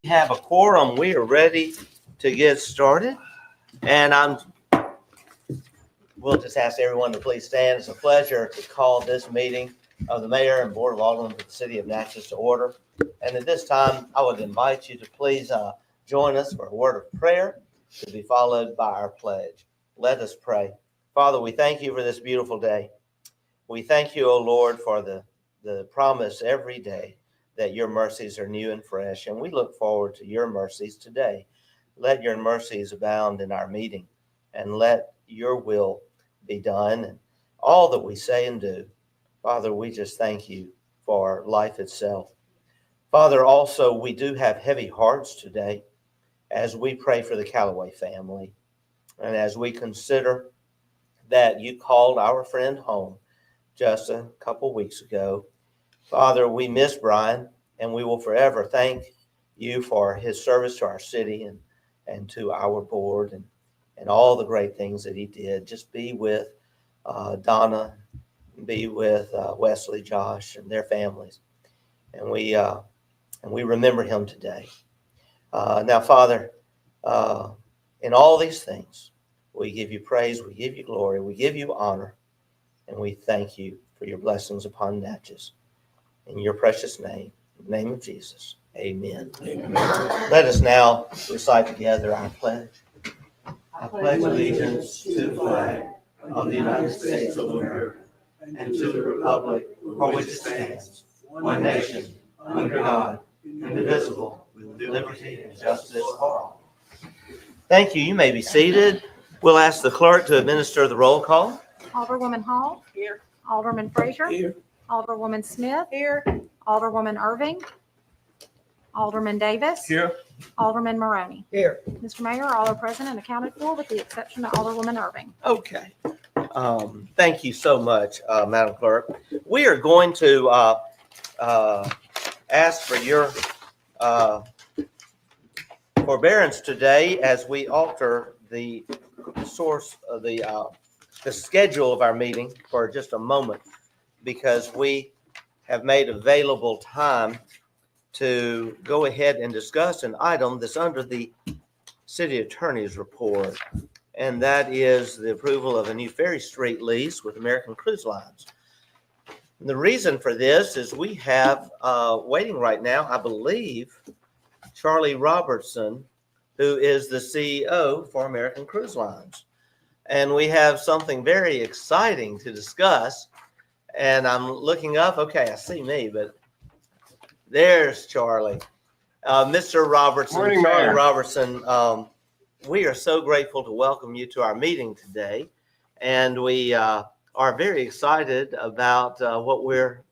We have a quorum. We are ready to get started. And we'll just ask everyone to please stand. It's a pleasure to call this meeting of the Mayor and Board of Aldermen for the City of Natchez to order. And at this time, I would invite you to please join us for a word of prayer to be followed by our pledge. Let us pray. Father, we thank you for this beautiful day. We thank you, O Lord, for the promise every day that your mercies are new and fresh, and we look forward to your mercies today. Let your mercies abound in our meeting, and let your will be done and all that we say and do. Father, we just thank you for life itself. Father, also, we do have heavy hearts today as we pray for the Callaway family, and as we consider that you called our friend home just a couple weeks ago. Father, we miss Brian, and we will forever thank you for his service to our city and to our board and all the great things that he did. Just be with Donna, be with Wesley, Josh, and their families. And we remember him today. Now, Father, in all these things, we give you praise, we give you glory, we give you honor, and we thank you for your blessings upon Natchez. In your precious name, in the name of Jesus, amen. Amen. Let us now recite together our pledge. I pledge allegiance to the flag of the United States of America and to the republic for which it stands, one nation, under God, indivisible, with liberty and justice for all. Thank you. You may be seated. We'll ask the clerk to administer the roll call. Alderwoman Hall. Here. Alderman Frazier. Here. Alderwoman Smith. Here. Alderwoman Irving. Alderman Davis. Here. Alderman Maroney. Here. Mr. Mayor, all are present and accounted for with the exception of Alderwoman Irving. Okay. Thank you so much, Madam Clerk. We are going to ask for your forbearance today as we alter the source of the schedule of our meeting for just a moment, because we have made available time to go ahead and discuss an item that's under the city attorney's report, and that is the approval of a new Ferry Street lease with American Cruise Lines. And the reason for this is we have waiting right now, I believe, Charlie Robertson, who is the CEO for American Cruise Lines. And we have something very exciting to discuss. And I'm looking up. Okay, I see me, but there's Charlie. Mr. Robertson. Morning, Charlie Mayor. Robertson, we are so grateful to welcome you to our meeting today. And we are very excited about what we're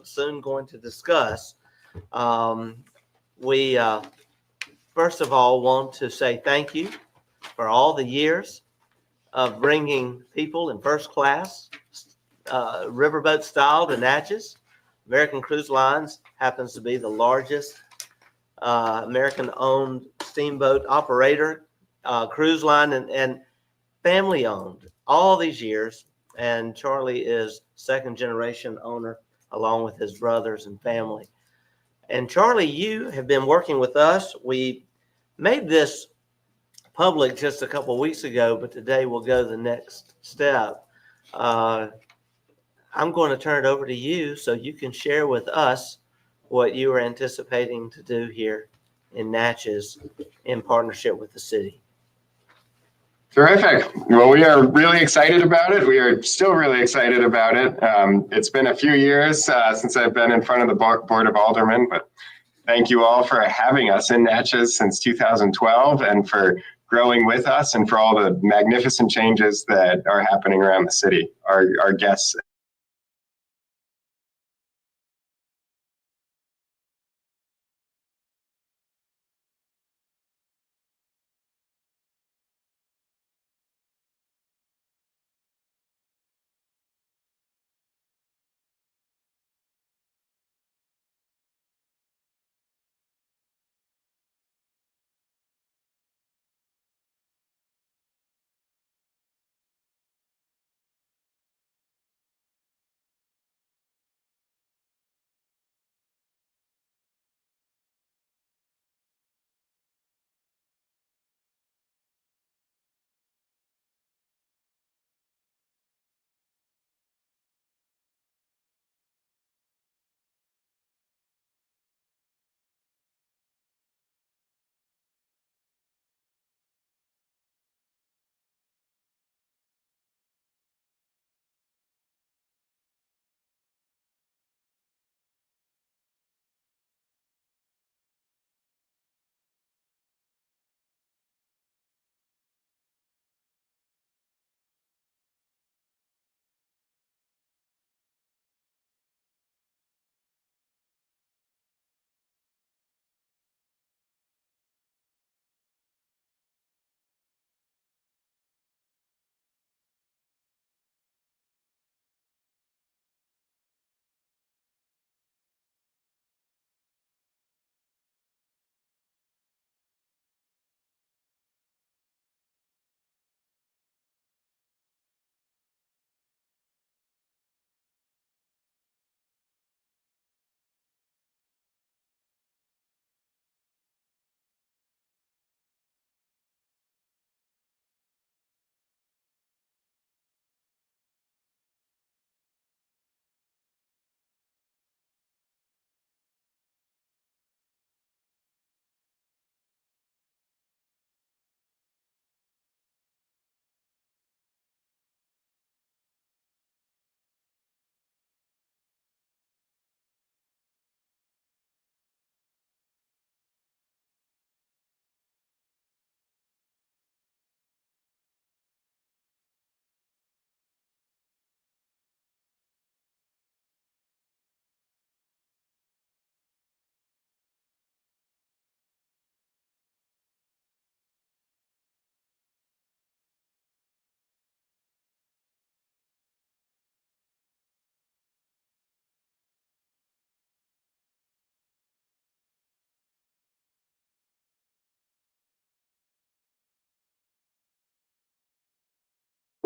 soon going to discuss. We first of all want to say thank you for all the years of bringing people in first class riverboat style to Natchez. American Cruise Lines happens to be the largest American-owned steamboat operator, cruise line, and family-owned all these years. And Charlie is second-generation owner along with his brothers and family. And Charlie, you have been working with us. We made this public just a couple of weeks ago, but today we'll go the next step. I'm going to turn it over to you so you can share with us what you are anticipating to do here in Natchez in partnership with the city. Terrific. Well, we are really excited about it. We are still really excited about it. It's been a few years since I've been in front of the Board of Aldermen, but thank you all for having us in Natchez since 2012 and for growing with us and for all the magnificent changes that are happening around the city. Our guests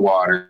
water.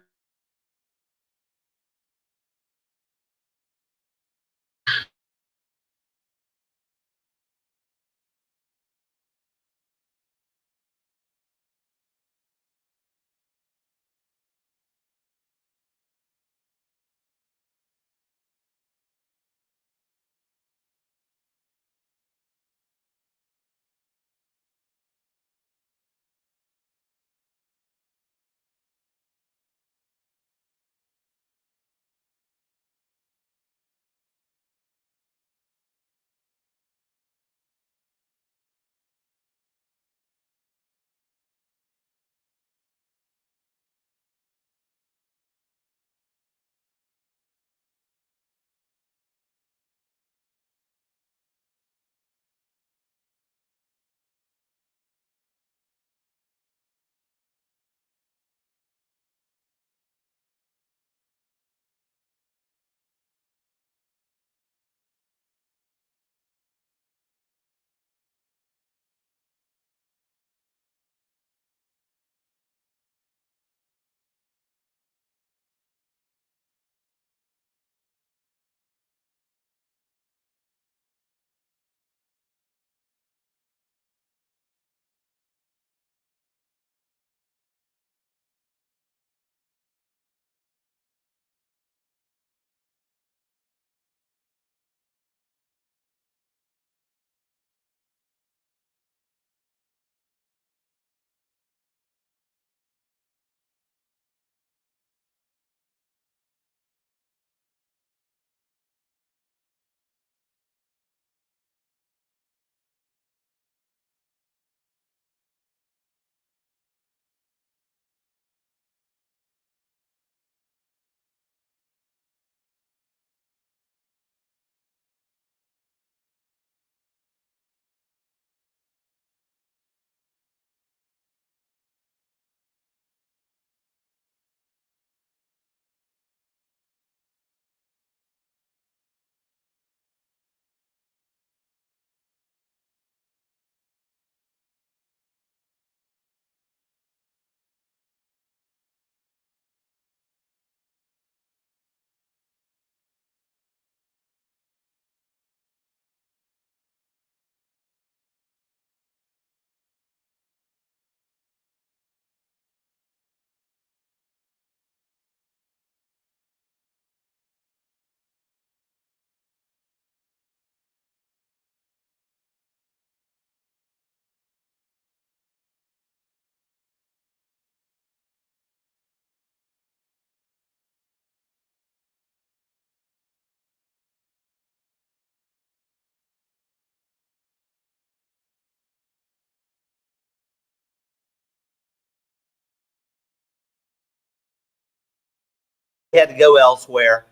We had to go elsewhere.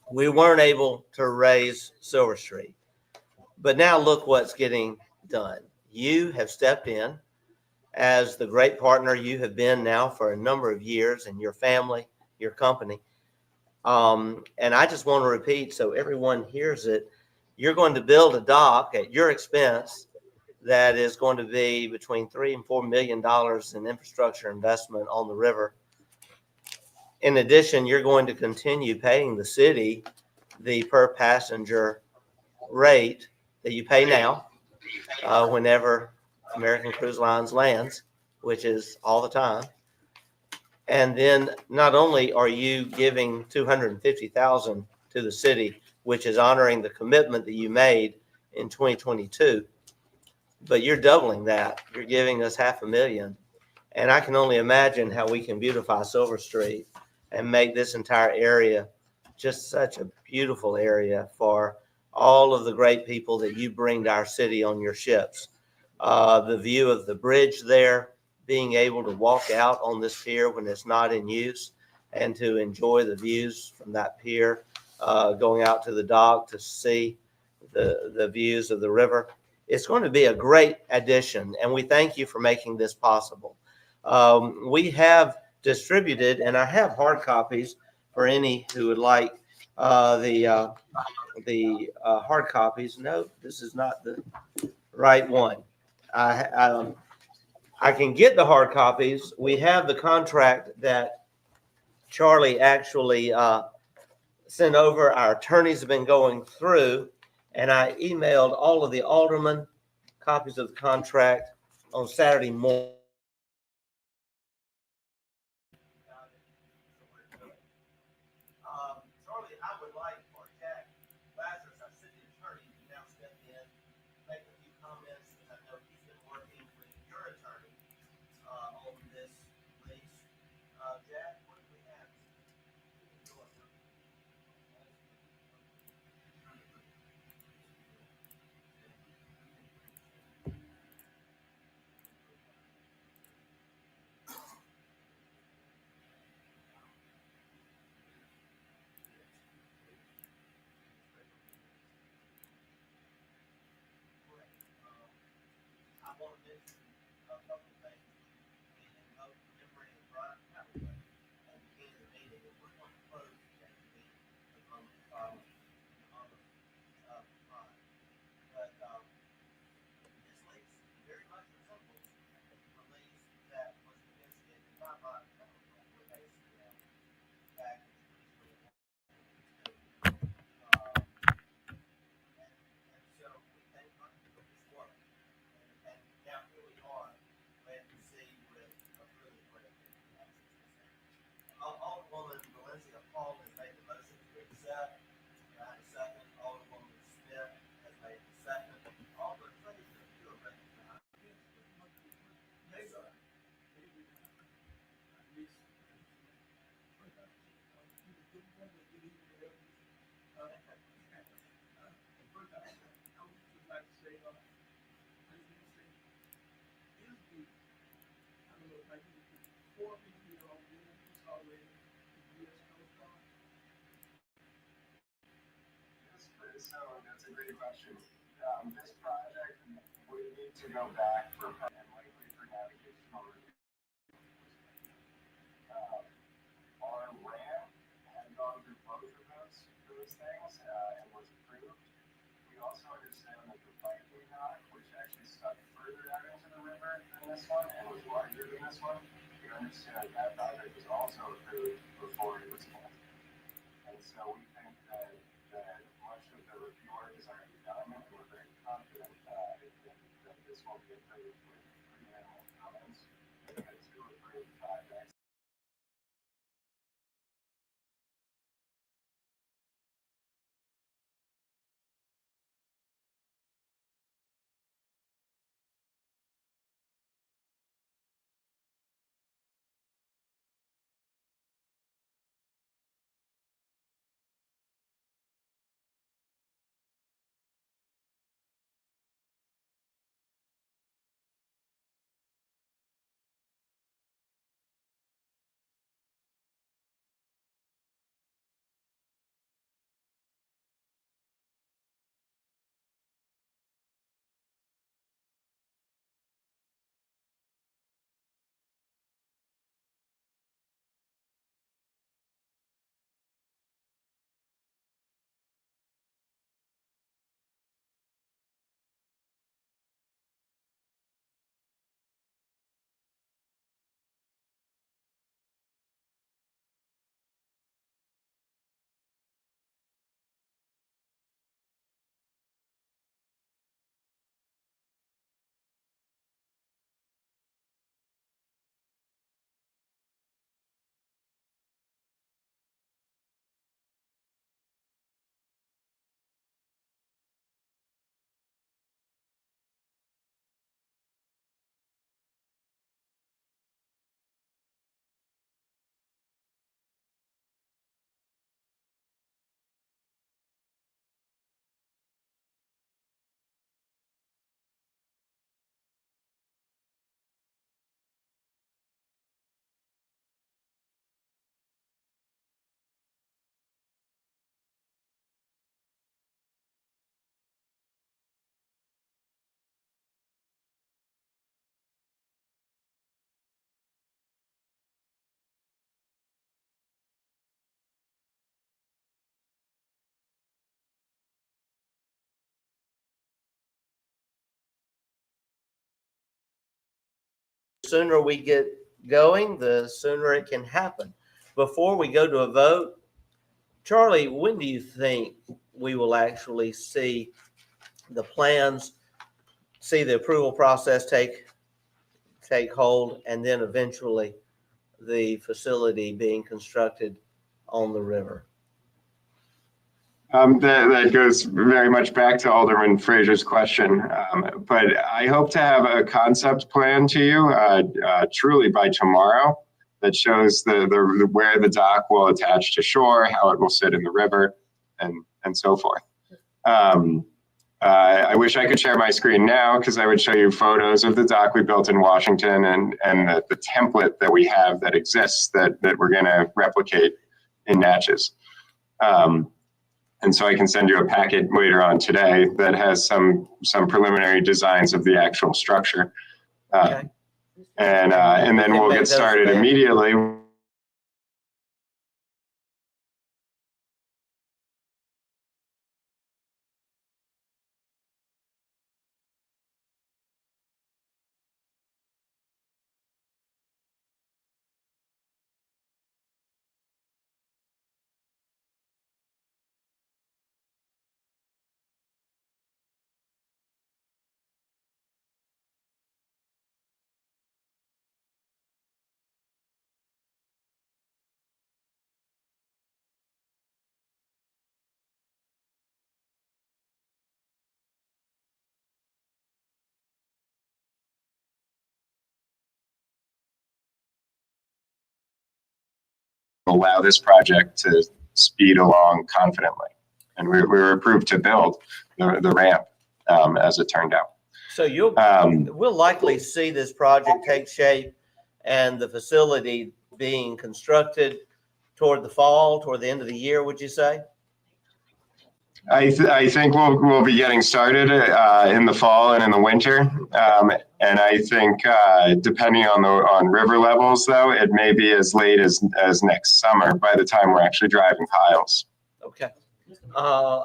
We weren't able to raise Silver Street. But now look what's getting done. You have stepped in as the great partner you have been now for a number of years, and your family, your company. And I just want to repeat so everyone hears it. You're going to build a dock at your expense that is going to be between $3 and $4 million in infrastructure investment on the river. In addition, you're going to continue paying the city the per passenger rate that you pay now whenever American Cruise Lines lands, which is all the time. And then not only are you giving $250,000 to the city, which is honoring the commitment that you made in 2022, but you're doubling that. You're giving us $500,000. And I can only imagine how we can beautify Silver Street and make this entire area just such a beautiful area for all of the great people that you bring to our city on your ships. The view of the bridge there, being able to walk out on this pier when it's not in use and to enjoy the views from that pier, going out to the dock to see the views of the river. It's going to be a great addition, and we thank you for making this possible. We have distributed, and I have hard copies for any who would like the hard copies. No, this is not the right one. I can get the hard copies. We have the contract that Charlie actually sent over. Our attorneys have been going through, and I emailed all of the aldermen copies of the contract on Saturday morning. Charlie, I would like for Jack Lazarus, our city attorney, to now step in, make a few comments. I know he's been working with your attorney on this lease. Jack, what do we have? I want to mention a couple of things in memory of Brian Calloway at the beginning of the meeting, and we're going to close that meeting on the Friday. But this lease very much resembles the lease that was negotiated by Brian Calloway with ACL back in 2021. And so we thank Brian for his work. And now here we are, glad to see with a really great Alderwoman Valencia Paul has made the motion to accept. I have a second. Alderwoman Smith has made the second. Alderman Fraser, you are recognized. Yes, sir. So that's a great question. This project would need to go back for and likely for navigational review. Our RAM had gone through both of those things and was approved. We also understand that the Viking dock, which actually stuck further out into the river than this one and was larger than this one, we understand that project was also approved before it was built. And so we think that much of the review work is already done, and we're very confident that this will be approved with pretty minimal comments. We had two approved projects. The sooner we get going, the sooner it can happen. before we go to a vote, Charlie, when do you think we will actually see the plans, see the approval process take hold, and then eventually the facility being constructed on the river? That goes very much back to Alderman Frazier's question. But I hope to have a concept plan to you truly by tomorrow that shows where the dock will attach to shore, how it will sit in the river, and so forth. I wish I could share my screen now because I would show you photos of the dock we built in Washington and the template that we have that exists that we're going to replicate in Natchez. And so I can send you a packet later on today that has some preliminary designs of the actual structure. Okay. And then we'll get started immediately. Allow this project to speed along confidently. And we were approved to build the ramp as it turned out. So we'll likely see this project take shape and the facility being constructed toward the end of the year, would you say? I think we'll be getting started in the fall and in the winter, and I think depending on river levels, though, it may be as late as next summer by the time we're actually driving piles. Okay.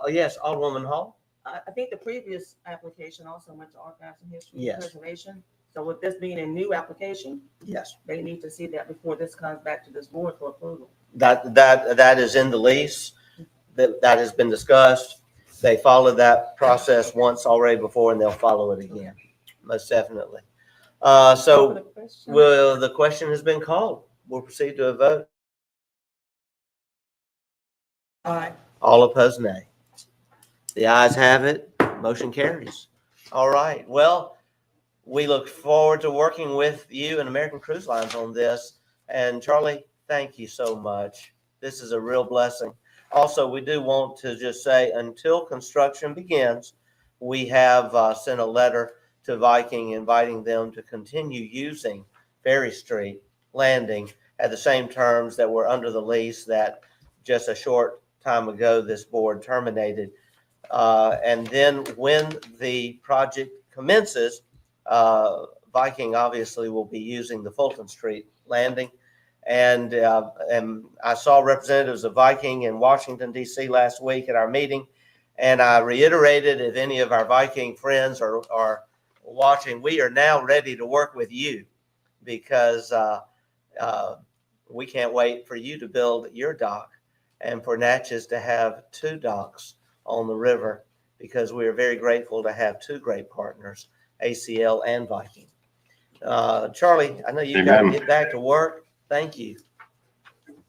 Yes, Alderwoman Hall. I think the previous application also went to Archives and History Yes. Preservation. So with this being a new application, Yes. they need to see that before this comes back to this board for approval. That is in the lease. That has been discussed. They followed that process once already before, and they'll follow it again, most definitely. So the question has been called. We'll proceed to a vote. Aye. All opposed, nay. The ayes have it. Motion carries. All right. Well, we look forward to working with you and American Cruise Lines on this. And Charlie, thank you so much. This is a real blessing. Also, we do want to just say until construction begins, we have sent a letter to Viking inviting them to continue using Ferry Street Landing at the same terms that were under the lease that just a short time ago this board terminated. And then when the project commences, Viking obviously will be using the Fulton Street Landing. And I saw representatives of Viking in Washington, D.C. last week at our meeting. And I reiterated, if any of our Viking friends are watching, we are now ready to work with you because we can't wait for you to build your dock and for Natchez to have 2 docks on the river, because we are very grateful to have 2 great partners, ACL and Viking. Charlie, I know you've got to get back to work. Thank you.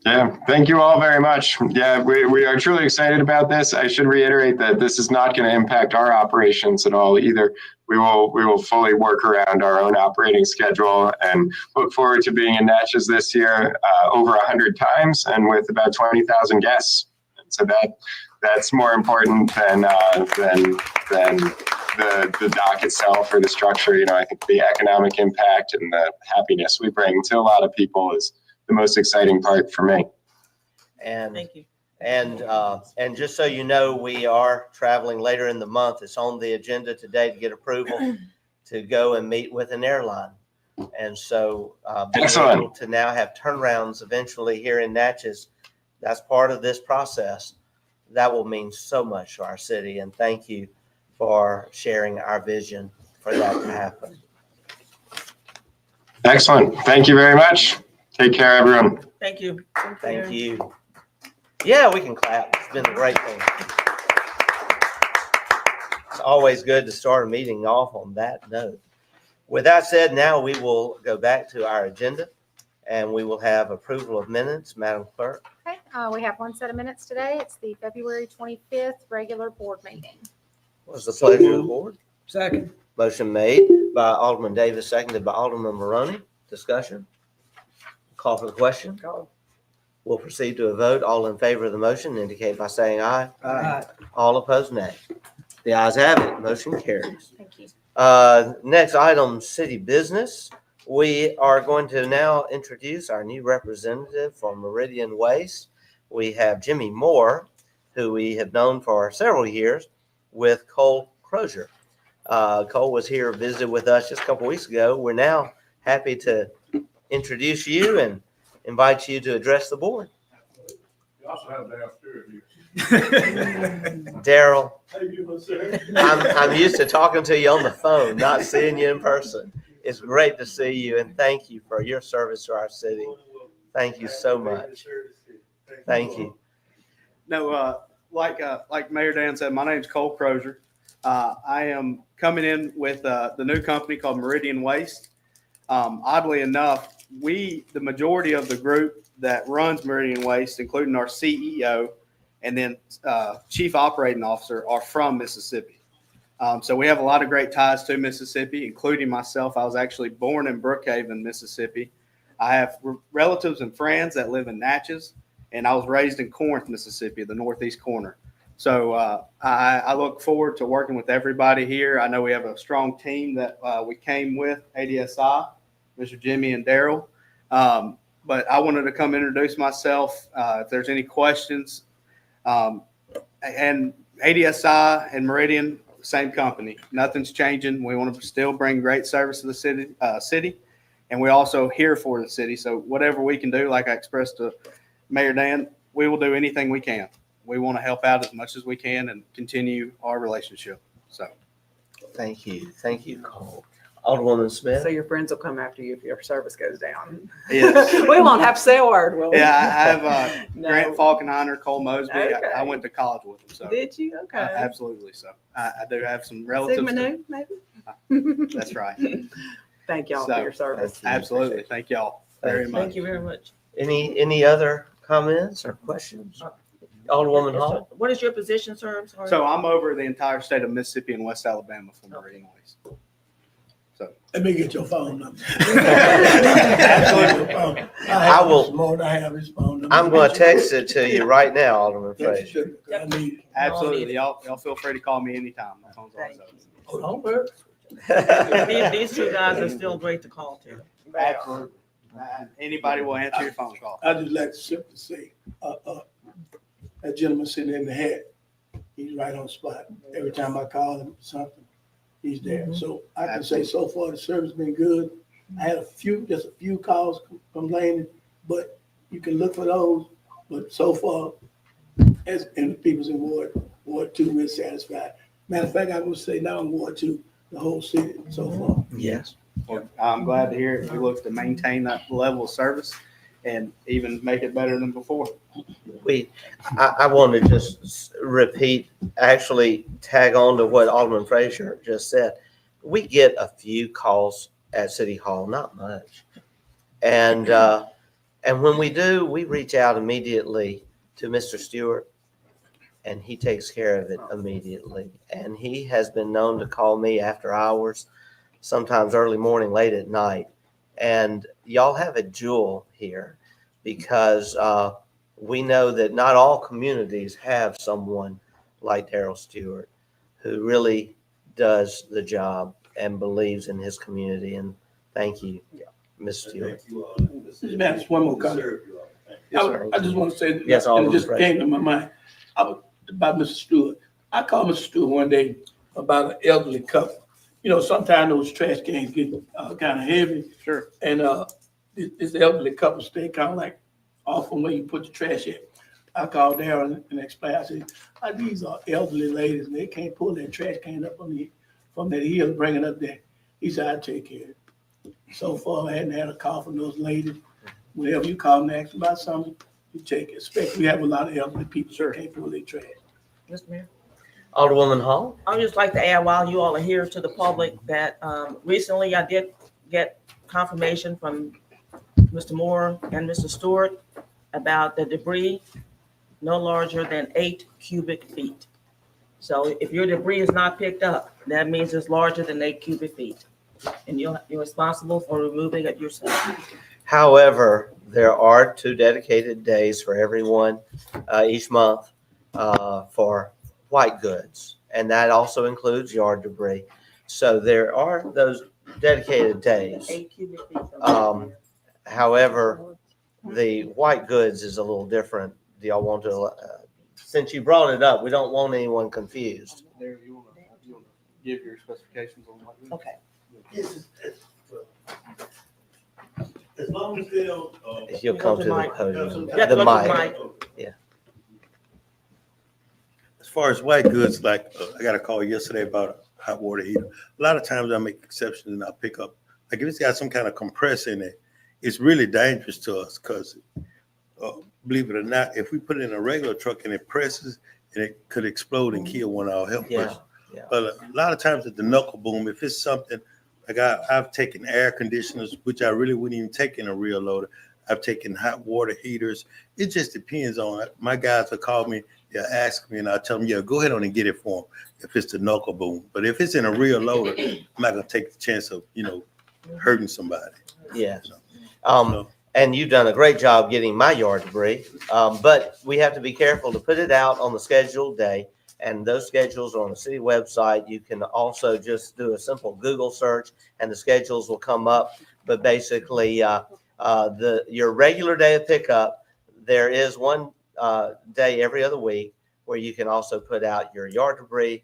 Yeah, thank you all very much. Yeah, we are truly excited about this. I should reiterate that this is not going to impact our operations at all either. We will fully work around our own operating schedule and look forward to being in Natchez this year over 100 times and with about 20,000 guests. And so that's more important than the dock itself or the structure. You know, I think the economic impact and the happiness we bring to a lot of people is the most exciting part for me. And Thank you. And just so you know, we are traveling later in the month. It's on the agenda today to get approval to go and meet with an airline. And so being able to now have turnarounds eventually here in Natchez, that's part of this process. That will mean so much to our city. And thank you for sharing our vision for that to happen. Excellent. Thank you very much. Take care, everyone. Thank you. Thank you. Yeah, we can clap. It's been a great thing. It's always good to start a meeting off on that note. With that said, now we will go back to our agenda and we will have approval of minutes. Madam Clerk. Okay, we have one set of minutes today. It's the February 25th regular board meeting. What's the pleasure of the board? Second. Motion made by Alderman Davis, seconded by Alderman Maroney. Discussion? Call for the question. Call. We'll proceed to a vote. All in favor of the motion indicate by saying aye. Aye. All opposed, nay. The ayes have it. Motion carries. Thank you. Next item, city business. We are going to now introduce our new representative for Meridian Waste. We have Jimmy Moore, who we have known for several years with Cole Crozier. Cole was here, visited with us just a couple weeks ago. We're now happy to introduce you and invite you to address the board. You also have downstairs here. Daryl, How you doing, sir? I'm used to talking to you on the phone, not seeing you in person. It's great to see you and thank you for your service to our city. Thank you so much. Thank you. No, like Mayor Dan said, my name's Cole Crozier. I am coming in with the new company called Meridian Waste. Oddly enough, the majority of the group that runs Meridian Waste, including our CEO and then Chief Operating Officer, are from Mississippi. So we have a lot of great ties to Mississippi, including myself. I was actually born in Brookhaven, Mississippi. I have relatives and friends that live in Natchez, and I was raised in Corinth, Mississippi, the northeast corner. So I look forward to working with everybody here. I know we have a strong team that we came with, ADSI, Mr. Jimmy and Daryl. But I wanted to come introduce myself. If there's any questions, and ADSI and Meridian, same company. Nothing's changing. We want to still bring great service to the city, and we're also here for the city. So whatever we can do, like I expressed to Mayor Dan, we will do anything we can. We want to help out as much as we can and continue our relationship. So, Thank you. Thank you, Cole. Alderwoman Smith. So your friends will come after you if your service goes down. yes. We won't have to say a word, will we? Yeah, I have No. Grant Falkenheimer, Cole Mosby. Okay. I went to college with them. So Did you? Okay. absolutely. So I do have some relatives. Sigma Nu, maybe? That's right. Thank y'all So, for your service. Thank you. Absolutely. Thank y'all very much. Thank you very much. Any other comments or questions? Alderwoman Hall. What is your position, sir? I'm sorry. So I'm over the entire state of Mississippi and West Alabama for Meridian Waste. Let me get your phone number. Absolutely. I will- More than I have his phone number. I'm going to text it to you right now, Alderman Yes, you Frazier. should. I need. Absolutely. Y'all feel free to call me anytime. My phone's always Thank open. Hold on, Bert. These two guys are still great to call to. Absolutely. Anybody will answer your phone call. I just like to simply say, that gentleman sitting in the hat, he's right on spot. Every time I call him something, he's there. So I can say so far the service been good. I had just a few calls complaining, but you can look for those. But so far, as in the people's in Ward 2, we're satisfied. Matter of fact, I would say now in Ward 2, the whole city so far. Yes. Well, I'm glad to hear it. We look to maintain that level of service and even make it better than before. I want to just repeat, actually tag on to what Alderman Frazier just said. We get a few calls at City Hall, not much. And when we do, we reach out immediately to Mr. Stewart and he takes care of it immediately. And he has been known to call me after hours, sometimes early morning, late at night. And y'all have a jewel here because we know that not all communities have someone like Daryl Stewart who really does the job and believes in his community. And thank you, Ms. Stewart. Man, just one more comment. Yes, sir. I just want to say, Yes, and it Alderman just Frazier. came to my mind about Mr. Stewart. I called Mr. Stewart one day about an elderly couple. You know, sometimes those trash cans get kind of heavy. Sure. And this elderly couple stay kind of like off from where you put the trash at. I called Darren and explained, I said, these are elderly ladies and they can't pull their trash can up from that hill and bring it up there. He said, I'll take care of it. So far, I hadn't had a call from those ladies. whenever you call and ask about something, you take it. Especially we have a lot of elderly people that can't pull their trash. Mr. Mayor. Alderwoman Hall? I would just like to add, while you all are here, to the public that recently I did get confirmation from Mr. Moore and Mr. Stewart about the debris no larger than 8 cubic feet. So if your debris is not picked up, that means it's larger than 8 cubic feet. And you're responsible for removing it yourself. However, there are 2 dedicated days for everyone each month for white goods, and that also includes yard debris. So there are those dedicated days. 8 cubic feet. However, the white goods is a little different. Do y'all want to, since you brought it up, we don't want anyone confused. There, you wanna give your specifications on what? Okay. As long as they don't, If you'll come to the podium. You have to The go to the mic. mic. As far as white goods, like I got a call yesterday about a hot water heater. A lot of times I make exceptions and I pick up, like if it's got some kind of compressor in it, it's really dangerous to us because believe it or not, if we put it in a regular truck and it presses, and it could explode and kill one of our helpers. Yeah. But a lot of times at the knuckle boom, if it's something like I've taken air conditioners, which I really wouldn't even take in a rear loader. I've taken hot water heaters. It just depends on it. My guys will call me, they'll ask me, and I'll tell them, yeah, go ahead on and get it for them if it's the knuckle boom. But if it's in a rear loader, I'm not gonna take the chance of, hurting somebody. Yeah. So, And you've done a great job getting my yard debris. But we have to be careful to put it out on the scheduled day. And those schedules are on the city website. You can also just do a simple Google search and the schedules will come up. But basically, your regular day of pickup, there is one day every other week where you can also put out your yard debris,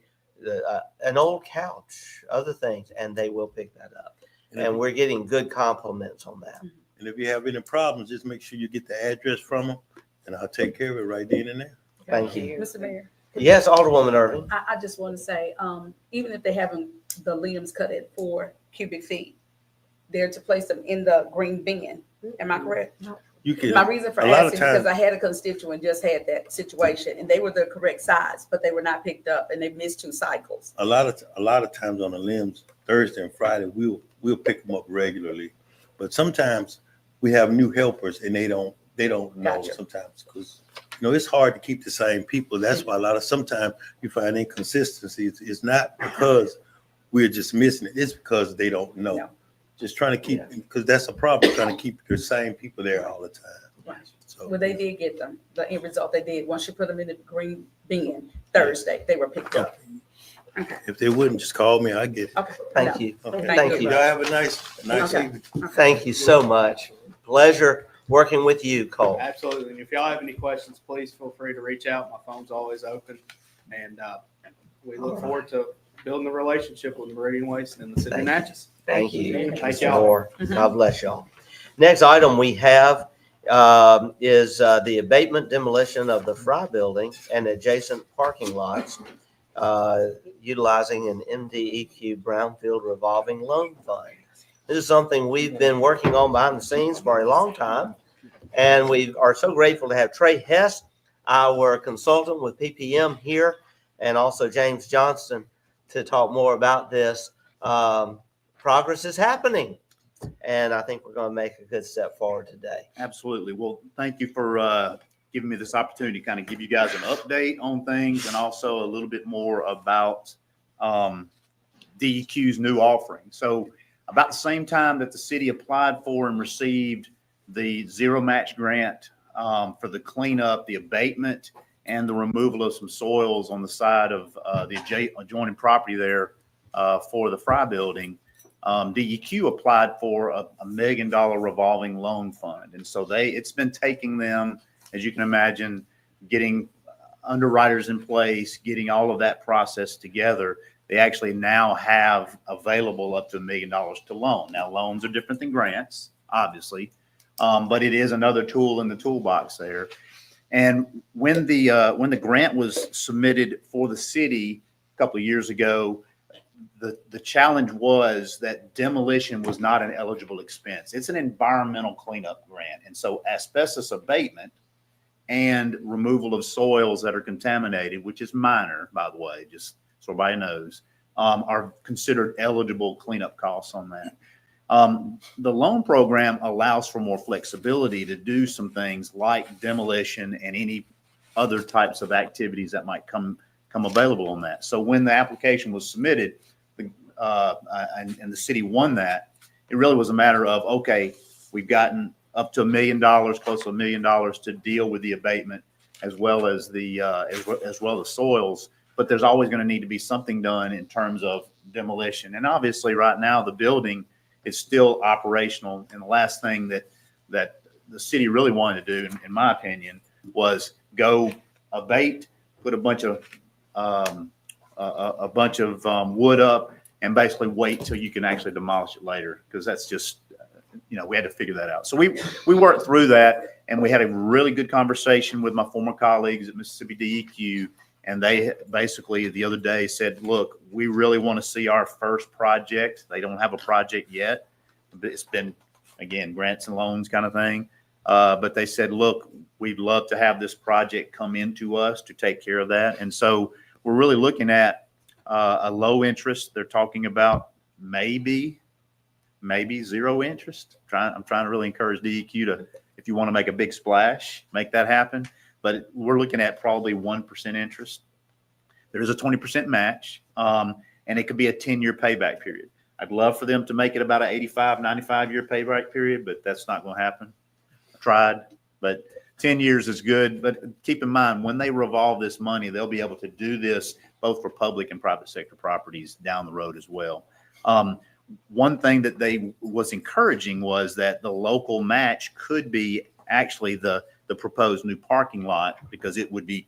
an old couch, other things, and they will pick that up. And we're getting good compliments on that. and if you have any problems, just make sure you get the address from them, and I'll take care of it right then and there. Thank you. Mr. Mayor, Yes, Alderwoman Irving. I just want to say, even if they haven't the limbs cut at 4 cubic feet, they're to place them in the green bin. Am I correct? You can. My reason for a lot of asking is because times- I had a constituent just had that situation and they were the correct size, but they were not picked up and they missed 2 cycles. A lot of times on the limbs, Thursday and Friday, we'll pick them up regularly. But sometimes we have new helpers and they don't know Gotcha. sometimes because it's hard to keep the same people. That's why sometimes you find inconsistencies. It's not because we're just missing it. It's because they don't know. No. Just trying to keep, because that's a problem, trying to keep the same people there all the time. Right. So Well, they did get them. The end result, they did. Once you put them in the green bin Thursday, they were picked up. if they wouldn't, just call me. I get it. Okay. Thank No. you. Okay. Thank you. Y'all have a nice Okay. evening. Thank you so much. Pleasure working with you, Cole. Absolutely. And if y'all have any questions, please feel free to reach out. My phone's always open. And we look forward to building the relationship with Meridian Waste and the city of Thank you. Natchez. Thank you. Thank Mr. y'all. Moore. Mhm. God bless y'all. Next item we have is the abatement demolition of the Fry Building and adjacent parking lots utilizing an MDEQ Brownfield Revolving Loan Fund. This is something we've been working on behind the scenes for a long time. And we are so grateful to have Trey Hess, our consultant with PPM here, and also James Johnston to talk more about this. Progress is happening, and I think we're going to make a good step forward today. Absolutely. Well, thank you for giving me this opportunity to kind of give you guys an update on things and also a little bit more about DEQ's new offering. So about the same time that the city applied for and received the zero match grant for the cleanup, the abatement, and the removal of some soils on the side of the adjoining property there for the Fry Building, DEQ applied for a $1 million revolving loan fund. And so it's been taking them, as you can imagine, getting underwriters in place, getting all of that process together. They actually now have available up to $1 million to loan. Now, loans are different than grants, obviously, but it is another tool in the toolbox there. And when the grant was submitted for the city a couple of years ago, the challenge was that demolition was not an eligible expense. It's an environmental cleanup grant. And so asbestos abatement and removal of soils that are contaminated, which is minor, by the way, just so everybody knows, are considered eligible cleanup costs on that. The loan program allows for more flexibility to do some things like demolition and any other types of activities that might come available on that. So when the application was submitted, and the city won that, it really was a matter of, okay, we've gotten up to $1 million, close to $1 million to deal with the abatement as well as the as well as soils. But there's always going to need to be something done in terms of demolition. And obviously, right now the building is still operational. And the last thing that the city really wanted to do, in my opinion, was go abate, put a bunch of wood up, and basically wait till you can actually demolish it later, because that's just, we had to figure that out. So we worked through that, and we had a really good conversation with my former colleagues at Mississippi DEQ, and they basically the other day said, look, we really want to see our first project. They don't have a project yet. It's been, again, grants and loans kind of thing. But they said, look, we'd love to have this project come into us to take care of that. And so we're really looking at a low interest. They're talking about maybe zero interest. I'm trying to really encourage DEQ to, if you want to make a big splash, make that happen. But we're looking at probably 1% interest. There's a 20% match, and it could be a 10-year payback period. I'd love for them to make it about an 85, 95-year payback period, but that's not going to happen. I tried, but 10 years is good. But keep in mind, when they revolve this money, they'll be able to do this both for public and private sector properties down the road as well. One thing that they was encouraging was that the local match could be actually the proposed new parking lot, because it would be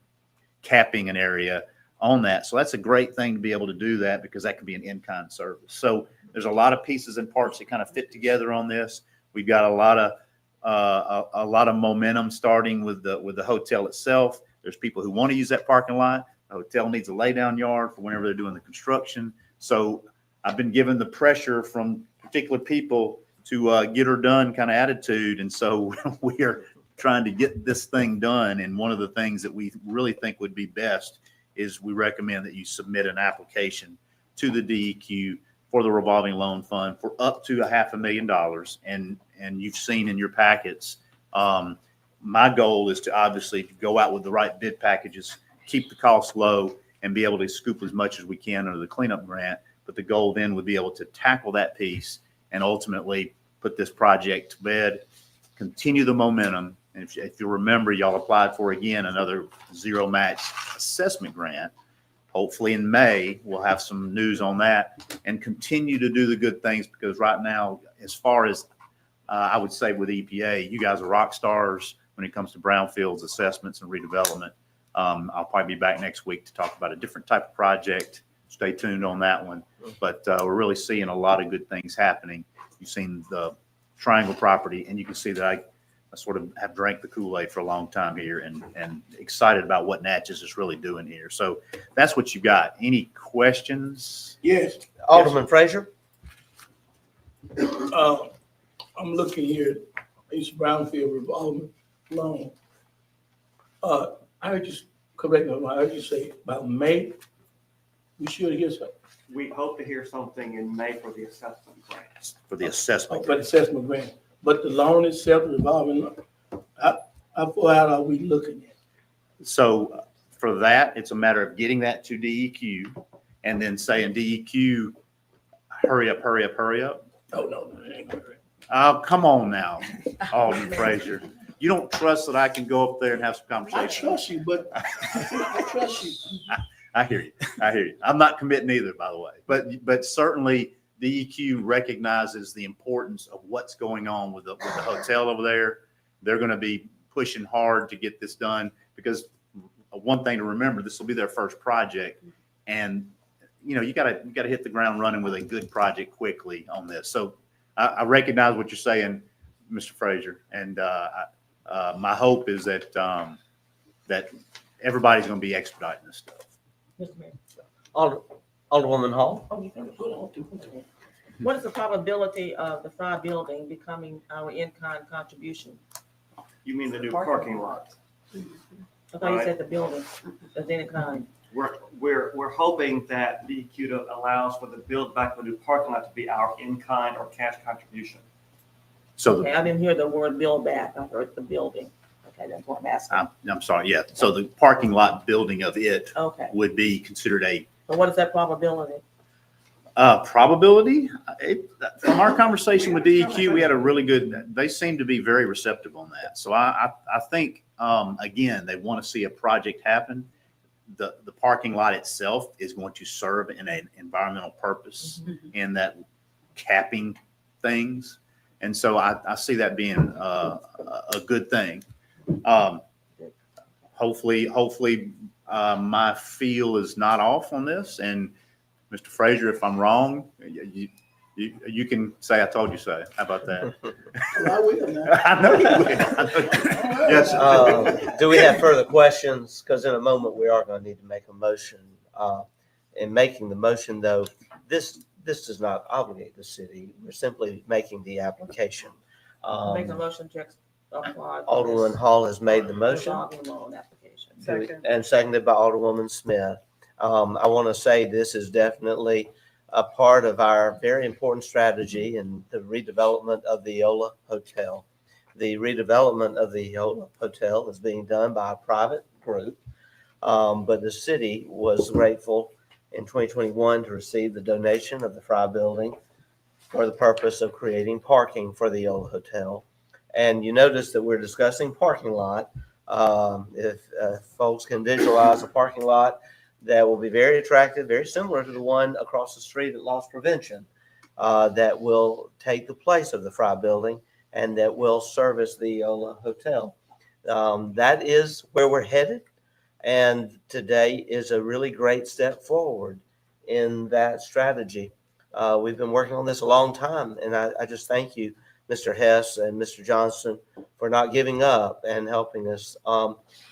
capping an area on that. So that's a great thing to be able to do that, because that could be an in-kind service. So there's a lot of pieces and parts that kind of fit together on this. We've got a lot of momentum starting with the hotel itself. There's people who want to use that parking lot. The hotel needs a laydown yard for whenever they're doing the construction. So I've been given the pressure from particular people to get her done kind of attitude. And so we are trying to get this thing done. And one of the things that we really think would be best is we recommend that you submit an application to the DEQ for the revolving loan fund for up to $500,000. And you've seen in your packets, my goal is to obviously go out with the right bid packages, keep the costs low, and be able to scoop as much as we can under the cleanup grant. But the goal then would be able to tackle that piece and ultimately put this project to bed, continue the momentum. And if you remember, y'all applied for, again, another zero match assessment grant. Hopefully in May, we'll have some news on that and continue to do the good things, because right now, as far as I would say with EPA, you guys are rock stars when it comes to brownfields assessments and redevelopment. I'll probably be back next week to talk about a different type of project. Stay tuned on that one. But we're really seeing a lot of good things happening. You've seen the Triangle property, and you can see that I sort of have drank the Kool-Aid for a long time here, and excited about what Natchez is really doing here. So that's what you got. Any questions? Yes. Alderman Frazier? I'm looking here at East Brownfield revolving loan. I heard you, correct me if I heard you say about May. We should hear something. We hope to hear something in May for the assessment grant. For the assessment. For the assessment grant. But the loan itself, revolving loan, how far out are we looking at? So for that, it's a matter of getting that to DEQ and then saying, DEQ, hurry up, hurry up, hurry up. No, it ain't gonna hurt. Oh, come on now, Alderman Frazier. You don't trust that I can go up there and have some I conversation? trust you, but I trust you. I hear you. I hear you. I'm not committing either, by the way. But certainly DEQ recognizes the importance of what's going on with the hotel over there. They're going to be pushing hard to get this done, because one thing to remember, this will be their first project, and you got to hit the ground running with a good project quickly on this. So I recognize what you're saying, Mr. Frazier, and my hope is that that everybody's going to be expediting this stuff. Mr. Mayor. Alderwoman Hall. Oh, you finished? What is the probability of the Fry building becoming our in-kind contribution? You mean the new parking lot? I thought you said the building, as in kind. We're hoping that DEQ allows for the build back of the new parking lot to be our in-kind or cash contribution. So Okay, I didn't hear the word build back. I heard the building. Okay, that's what I'm asking. I'm sorry, yeah. So the parking lot building of it Okay, would be considered a so what is that probability? probability. From our conversation with DEQ, we had a really good, they seem to be very receptive on that. So I think, again, they want to see a project happen. The parking lot itself is going to serve in an environmental purpose in that capping things. And so I see that being a good thing. Hopefully, my feel is not off on this. And Mr. Frazier, if I'm wrong, you can say I told you so. How about that? I will now. I know you will. Yes. Do we have further questions? Because in a moment, we are going to need to make a motion. In making the motion, though, this does not obligate the city. We're simply making the application. Make a motion to apply. Alderman Hall has made the motion. Revolving loan application. Second. And seconded by Alderwoman Smith. I want to say this is definitely a part of our very important strategy in the redevelopment of the Eola Hotel. The redevelopment of the Eola Hotel is being done by a private group, but the city was grateful in 2021 to receive the donation of the Fry Building for the purpose of creating parking for the Eola Hotel. And you notice that we're discussing parking lot. If folks can visualize a parking lot that will be very attractive, very similar to the one across the street at Loss Prevention, that will take the place of the Fry Building and that will service the Eola Hotel. That is where we're headed, and today is a really great step forward in that strategy. We've been working on this a long time, and I just thank you, Mr. Hess and Mr. Johnson, for not giving up and helping us.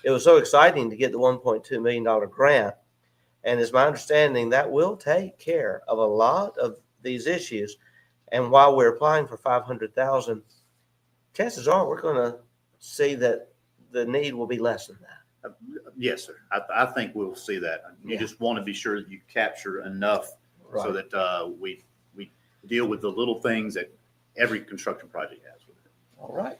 It was so exciting to get the $1.2 million grant. And it's my understanding that will take care of a lot of these issues. And while we're applying for $500,000, chances are we're going to see that the need will be less than that. Yes, sir. I think we'll see that. You just want to be sure that you capture enough so that we deal with the little things that every construction project has with it. All right.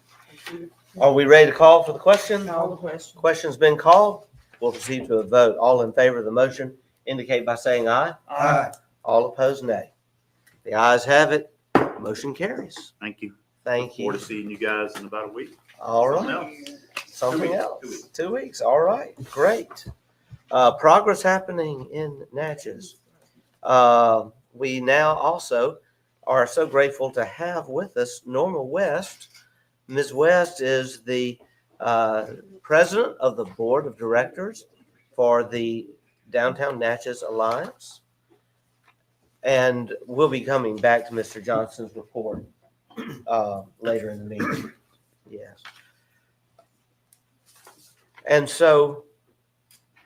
Are we ready to call for the question? Call the question. Question's been called. We'll proceed to a vote. All in favor of the motion indicate by saying aye. Aye. All opposed, nay. The ayes have it. Motion carries. Thank you. Thank Look forward you. to seeing you guys in about a week. All Something right. else. Something 2 weeks. else. 2 weeks. All right. Great. Progress happening in Natchez. We now also are so grateful to have with us Norma West. Ms. West is the president of the board of directors for the Downtown Natchez Alliance. And we'll be coming back to Mr. Johnson's report later in the meeting. Yes. And so,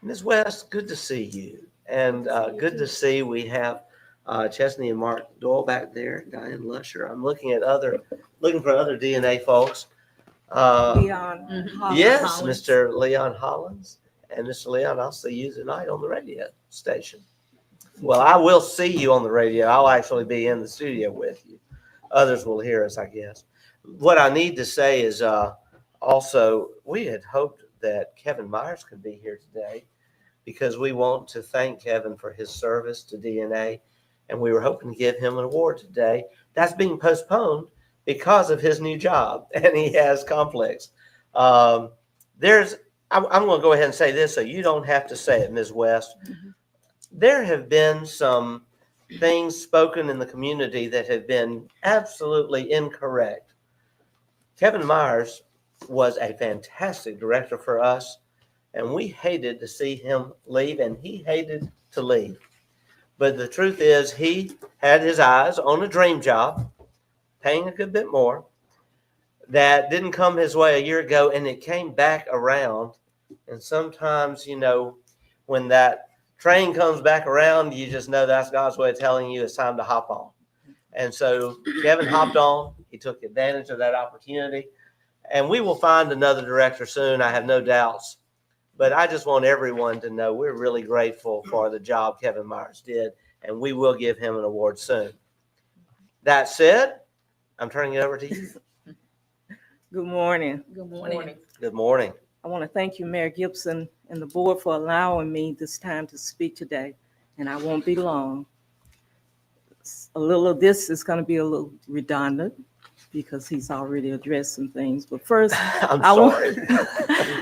Ms. West, good to see you. And good to see we have Chesney and Mark Doyle back there, Diane Lusher. I'm looking for other DNA folks. Yes, Mr. Leon Hollins. And Mr. Leon, I'll see you tonight on the radio station. Well, I will see you on the radio. I'll actually be in the studio with you. Others will hear us, I guess. What I need to say is also, we had hoped that Kevin Myers could be here today because we want to thank Kevin for his service to DNA. And we were hoping to give him an award today. That's being postponed because of his new job, and he has conflicts. I'm going to go ahead and say this so you don't have to say it, Ms. West. Mm-hmm. There have been some things spoken in the community that have been absolutely incorrect. Kevin Myers was a fantastic director for us, and we hated to see him leave, and he hated to leave. But the truth is, he had his eyes on a dream job, paying a good bit more, that didn't come his way a year ago, and it came back around. And sometimes, when that train comes back around, you just know that's God's way of telling you it's time to hop on. And so Kevin hopped on. He took advantage of that opportunity. And we will find another director soon, I have no doubts. But I just want everyone to know we're really grateful for the job Kevin Myers did, and we will give him an award soon. That said, I'm turning it over to you. Good morning. Good morning. Good morning. I want to thank you, Mayor Gibson, and the board for allowing me this time to speak today, and I won't be long. A little of this is going to be a little redundant because he's already addressed some things. But first, I'm I sorry.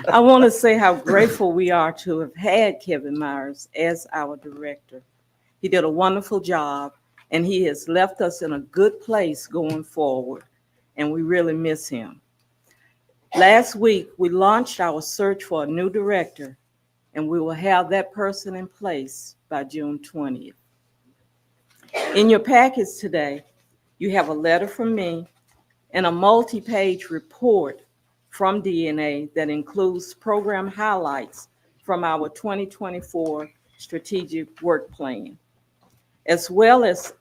I want to say how grateful we are to have had Kevin Myers as our director. He did a wonderful job, and he has left us in a good place going forward, and we really miss him. Last week, we launched our search for a new director, and we will have that person in place by June 20th. In your package today, you have a letter from me and a multi-page report from DNA that includes program highlights from our 2024 strategic work plan, as well as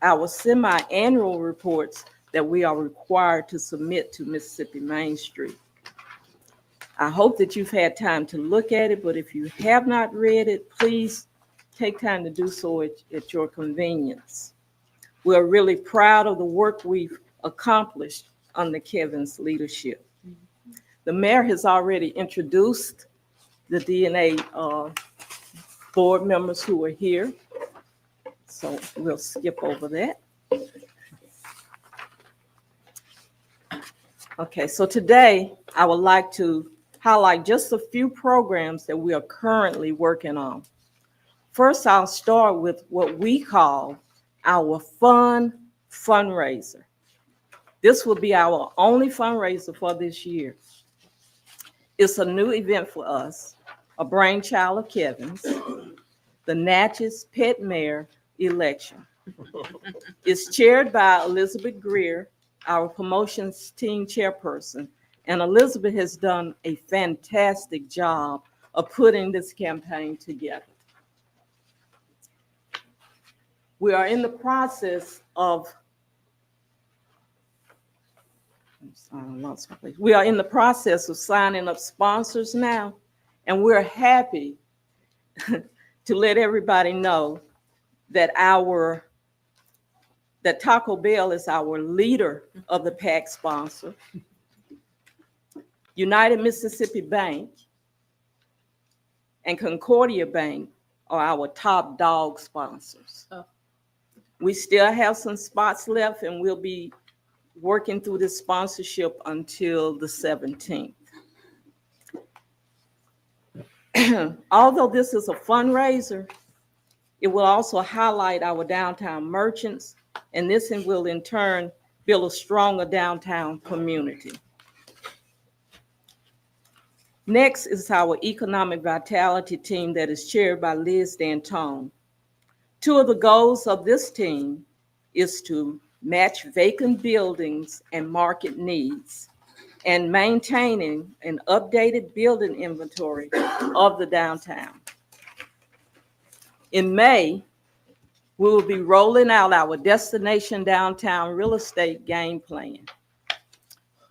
our semi-annual reports that we are required to submit to Mississippi Main Street. I hope that you've had time to look at it, but if you have not read it, please take time to do so at your convenience. We're really proud of the work we've accomplished under Kevin's leadership. The mayor has already introduced the DNA board members who are here, so we'll skip over that. Okay, so today I would like to highlight just a few programs that we are currently working on. First, I'll start with what we call our fun fundraiser. This will be our only fundraiser for this year. It's a new event for us, a brainchild of Kevin's, the Natchez Pet Mayor election. It's chaired by Elizabeth Greer, our promotions team chairperson, and Elizabeth has done a fantastic job of putting this campaign together. We are in the process of signing up sponsors now, and we're happy to let everybody know that Taco Bell is our leader of the PAC sponsor. United Mississippi Bank and Concordia Bank are our top dog sponsors. Oh. We still have some spots left, and we'll be working through this sponsorship until the 17th. Although this is a fundraiser, it will also highlight our downtown merchants, and this will in turn build a stronger downtown community. Next is our economic vitality team that is chaired by Liz D'Antone. Two of the goals of this team is to match vacant buildings and market needs, and maintaining an updated building inventory of the downtown. In May, we will be rolling out our Destination Downtown Real Estate Game Plan.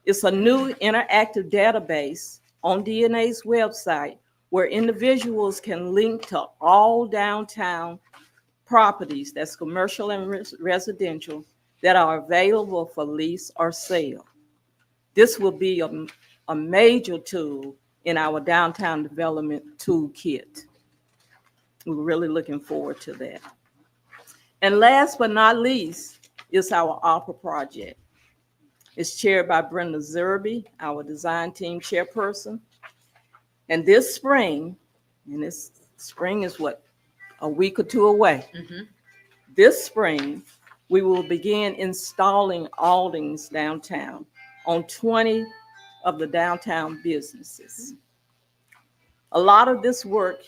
It's a new interactive database on DNA's website where individuals can link to all downtown properties, that's commercial and residential, that are available for lease or sale. This will be a major tool in our downtown development toolkit. We're really looking forward to that. And last but not least is our opera project. It's chaired by Brenda Zerby, our design team chairperson. And this spring, and this spring is what, a week or two away. Mm-hmm. This spring, we will begin installing awnings downtown on 20 of the downtown businesses. A lot of work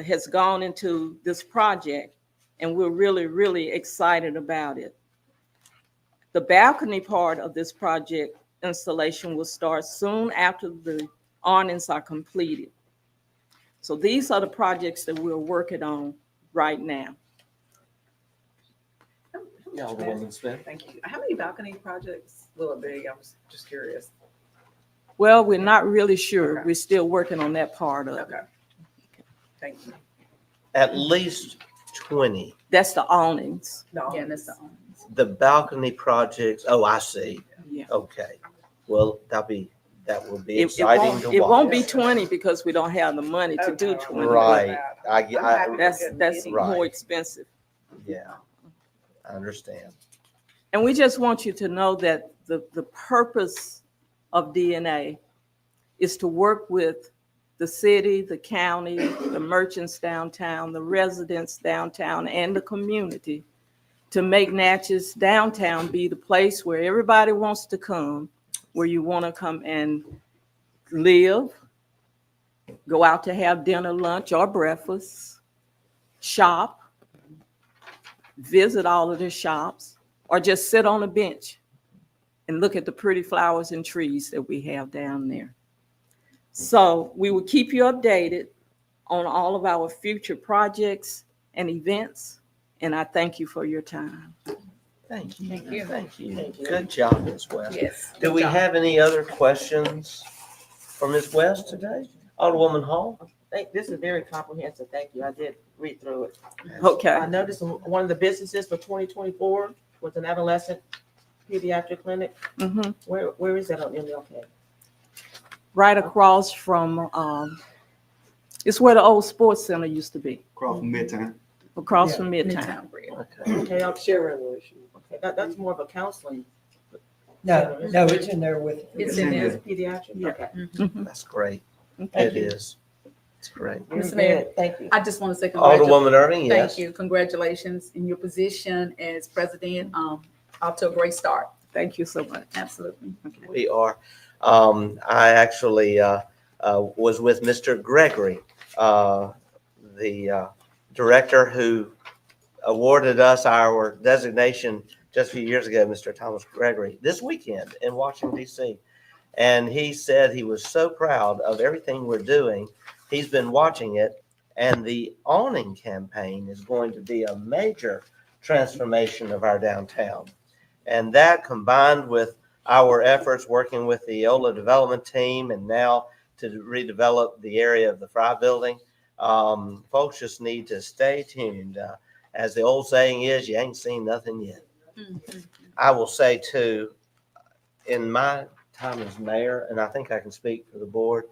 has gone into this project, and we're really, really excited about it. The balcony part of this project installation will start soon after the awnings are completed. So these are the projects that we're working on right now. Alderwoman Smith. Thank you. How many balcony projects will it be? I was just curious. Well, we're not really sure. Okay. We're still working on that part of it. Okay. Thank you. At least 20. That's the awnings. No. Yeah, that's the only. The balcony projects, oh, I see. Yeah. Okay. Well, that will be It exciting won't, to it won't watch. be 20 because we don't have the money to do Okay. 20. Right. I'm happy That's with it. Right. more expensive. Yeah, I understand. And we just want you to know that the purpose of DNA is to work with the city, the county, the merchants downtown, the residents downtown, and the community to make Natchez downtown be the place where everybody wants to come, where you want to come and live, go out to have dinner, lunch, or breakfast, shop, visit all of the shops, or just sit on a bench and look at the pretty flowers and trees that we have down there. So we will keep you updated on all of our future projects and events, and I thank you for your time. Thank you. Thank you. Thank you. Good job, Ms. West. Yes. Do we have any other questions for Ms. West today? Alderwoman Hall? This is very comprehensive. Thank you. I did read through it. Okay. I noticed one of the businesses for 2024 was an adolescent pediatric clinic. Mhm. Where is that on MLK? Right across from, it's where the old sports center used to be, Across from Midtown. across from Midtown. Midtown Grill. Okay. Okay, Share Revolution. okay, that's more of a counseling. No, it's in there with. It's in there. Pediatric? Yeah. Okay. Mhm. That's great. Okay. It is. It's great. Very Mr. Mayor. good. Thank you. I just want to say congratulations. Alderwoman Irving, yes. Thank you. Congratulations in your position as president. Off to a great start. Thank you so much. Absolutely. We are. I actually was with Mr. Gregory, the director who awarded us our designation just a few years ago, Mr. Thomas Gregory, this weekend in Washington, D.C. And he said he was so proud of everything we're doing. He's been watching it, and the awning campaign is going to be a major transformation of our downtown. And that, combined with our efforts working with the OLA development team and now to redevelop the area of the Fry building, folks just need to stay tuned. As the old saying is, you ain't seen nothing yet. I will say too, in my time as mayor, and I think I can speak for the board,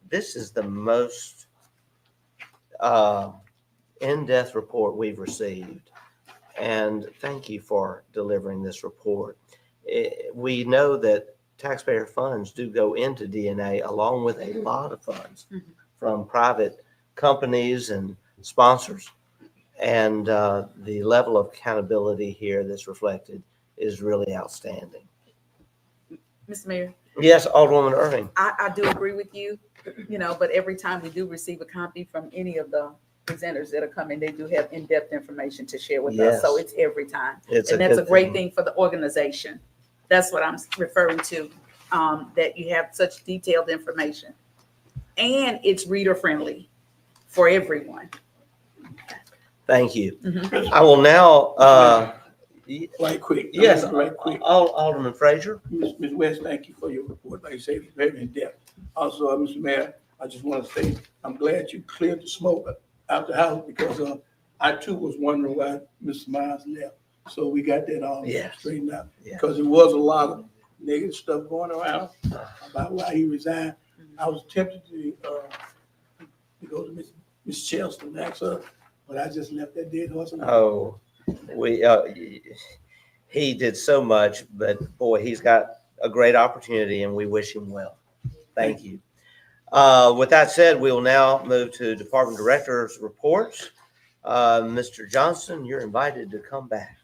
this is the most in-depth report we've received. And thank you for delivering this report. We know that taxpayer funds do go into DNA along with a lot of funds from private companies and sponsors. And the level of accountability here that's reflected is really outstanding. Mr. Mayor, Yes, Alderwoman Irving. I do agree with you, but every time we do receive a copy from any of the presenters that are coming, they do have in-depth information to share with us. So it's every time. It's And that's a good great thing for the organization. That's what I'm referring to, that you have such detailed information. And it's reader friendly for everyone. Thank you. Mhm. I will now, Right quick. yes, Right quick. Alderman Frazier. Ms. West, thank you for your report. Like I said, it's very in-depth. Also, Mr. Mayor, I just want to say, I'm glad you cleared the smoke out the house because I too was wondering why Mr. Miles left. So we got that all Yes. straightened out. Yeah. Because there was a lot of negative stuff going around about why he resigned. I was tempted to go to Ms. Chelsea and ask her, but I just left that dead horse alone. Oh, he did so much, but boy, he's got a great opportunity and we wish him well. Thank you. With that said, we will now move to Department Directors' reports. Mr. Johnson, you're invited to come back.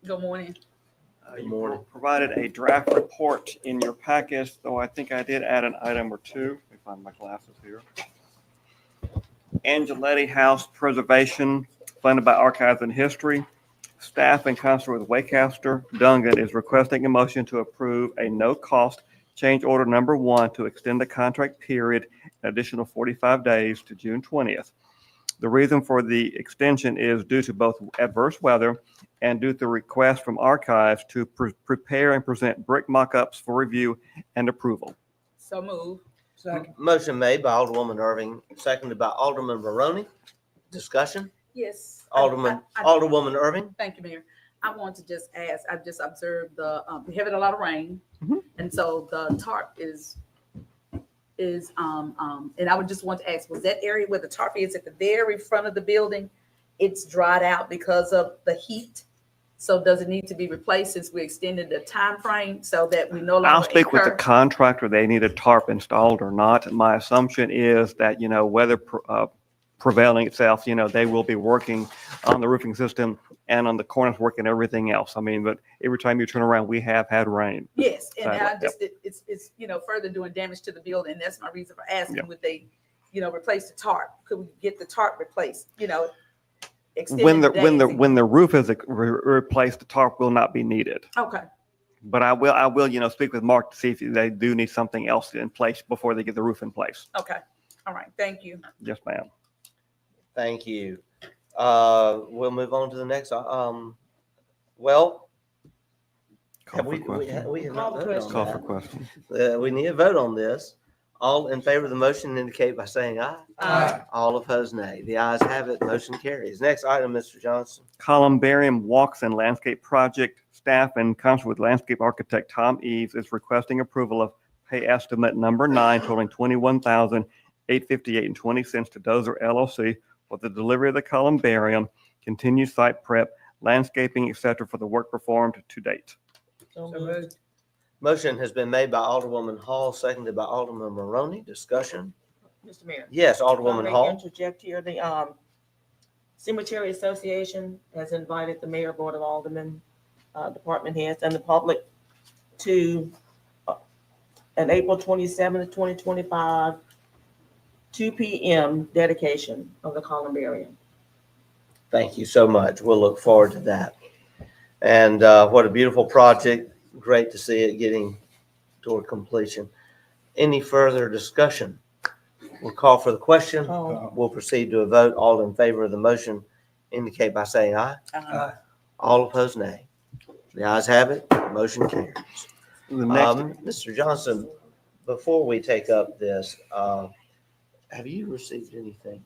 Good morning. Good morning. You provided a draft report in your package, though I think I did add an item or two. Let me find my glasses here. Angeletti House Preservation, funded by Archives and History. Staff in concert with Waycaster Dungan is requesting a motion to approve a no-cost change order number 1 to extend the contract period an additional 45 days to June 20th. The reason for the extension is due to both adverse weather and due to requests from archives to prepare and present brick mock-ups for review and approval. So move. Second. Motion made by Alderwoman Irving, seconded by Alderman Maroney. Discussion? Yes. Alderwoman Irving? Thank you, Mayor. I want to just ask, I've just observed we're having a lot of rain. Mhm. And so the tarp is, and I would just want to ask, was that area where the tarp is at the very front of the building, it's dried out because of the heat? So does it need to be replaced since we extended the time frame so that we no longer I'll speak with the incur- contractor. They need a tarp installed or not. My assumption is that, weather prevailing itself, they will be working on the roofing system and on the corners working everything else. I mean, but every time you turn around, we have had rain. Yes, and I Sidewalk, just, it's, further doing damage to the building. That's my reason for asking, Yep. would they, replace the tarp? Could we get the tarp replaced, extending When the the days? when the roof is replaced, the tarp will not be needed. Okay, But I will, speak with Mark to see if they do need something else in place before they get the roof in place. okay. All right, thank you. Yes, ma'am. Thank you. We'll move on to the next. Well, Call have for we question. have Call not the voted on Call for that. question. We need a vote on this. All in favor of the motion indicate by saying aye. Aye. All opposed, nay. The ayes have it. Motion carries. Next item, Mr. Johnson. Columbarium Walks and Landscape Project staff in concert with landscape architect Tom Eves is requesting approval of pay estimate number 9 totaling $21,858.20 to Dozer LLC for the delivery of the columbarium, continued site prep, landscaping, etc. for the work performed to date. So So moved. moved. Motion has been made by Alderwoman Hall, seconded by Alderman Maroney. Discussion? Mr. Mayor. Yes, If I Alderwoman may Hall. interject here, the Cemetery Association has invited the mayor, board of aldermen, department heads, and the public to an April 27th, 2025, 2 p.m. dedication of the columbarium. Thank you so much. We'll look forward to that. And what a beautiful project. Great to see it getting toward completion. Any further discussion? We'll call for the question. Oh. We'll proceed to a vote. All in favor of the motion indicate by saying aye. Aye. All opposed, nay. The ayes have it. Motion carries. The next, Mr. Johnson, before we take up this, have you received anything,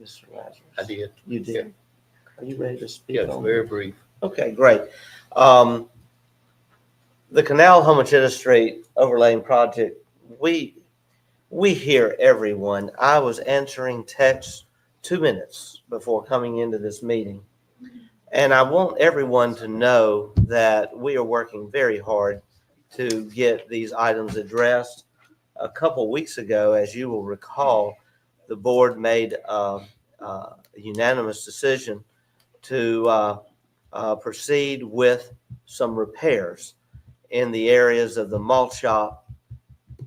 Mr. Lazarus? I did. You did? Are you ready to speak? Yes, on very that? brief. Okay, great. The Canal Homachita Street overlaying project, we hear everyone. I was answering texts 2 minutes before coming into this meeting. And I want everyone to know that we are working very hard to get these items addressed. A couple weeks ago, as you will recall, the board made a unanimous decision to proceed with some repairs in the areas of the malt shop,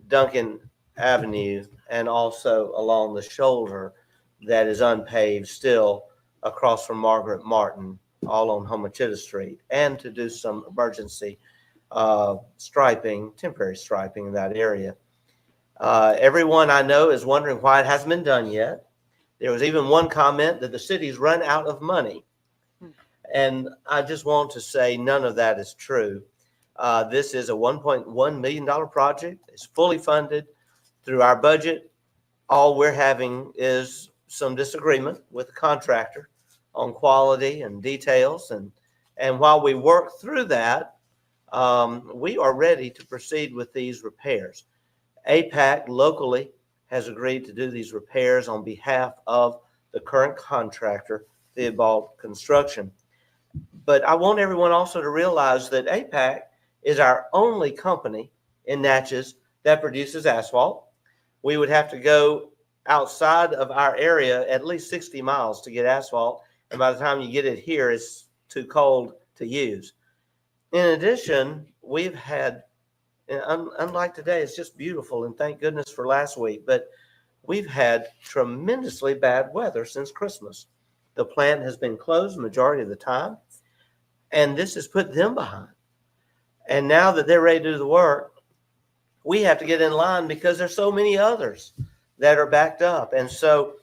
Duncan Avenue, and also along the shoulder that is unpaved still across from Margaret Martin, all on Homachita Street, and to do some emergency striping, temporary striping in that area. Everyone I know is wondering why it hasn't been done yet. There was even one comment that the city's run out of money. And I just want to say none of that is true. This is a $1.1 million project. It's fully funded through our budget. All we're having is some disagreement with the contractor on quality and details. And while we work through that, we are ready to proceed with these repairs. APAC locally has agreed to do these repairs on behalf of the current contractor, Theobald Construction. But I want everyone also to realize that APAC is our only company in Natchez that produces asphalt. We would have to go outside of our area at least 60 miles to get asphalt. And by the time you get it here, it's too cold to use. In addition, we've had, unlike today, it's just beautiful, and thank goodness for last week, but we've had tremendously bad weather since Christmas. The plant has been closed majority of the time, and this has put them behind. And now that they're ready to do the work, we have to get in line because there's so many others that are backed up. And so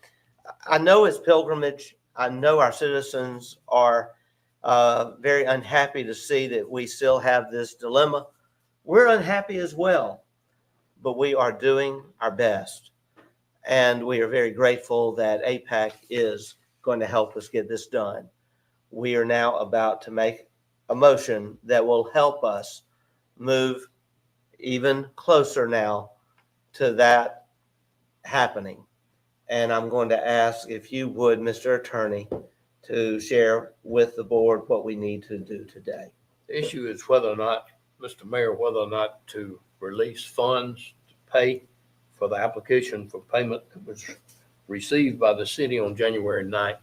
I know it's pilgrimage. I know our citizens are very unhappy to see that we still have this dilemma. We're unhappy as well, but we are doing our best. And we are very grateful that APAC is going to help us get this done. We are now about to make a motion that will help us move even closer now to that happening. And I'm going to ask if you would, Mr. Attorney, to share with the board what we need to do today. The issue is whether or not, Mr. Mayor, whether or not to release funds to pay for the application for payment that was received by the city on January 9th.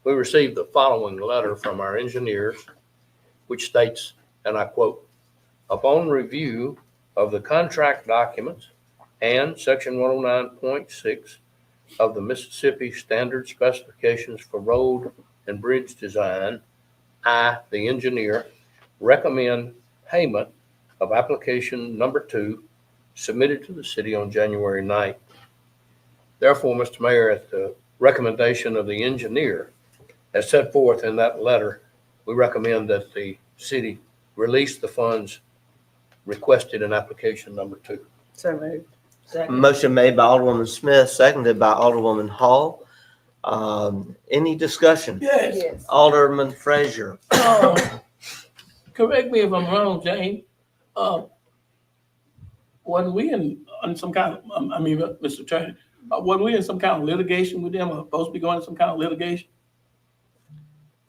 We received the following letter from our engineers, which states, and I quote, "Upon review of the contract documents and section 109.6 of the Mississippi Standard Specifications for Road and Bridge Design, I, the engineer, recommend payment of application number 2 submitted to the city on January 9th. Therefore, Mr. Mayor, at the recommendation of the engineer, as set forth in that letter, we recommend that the city release the funds requested in application number 2. So moved. Second. Motion made by Alderwoman Smith, seconded by Alderwoman Hall. Any discussion? Yes. Yes. Alderman Frazier. Correct me if I'm wrong, Jane. When we in some kind of, Mr. Attorney, when we in some kind of litigation with them, or supposed to be going in some kind of litigation?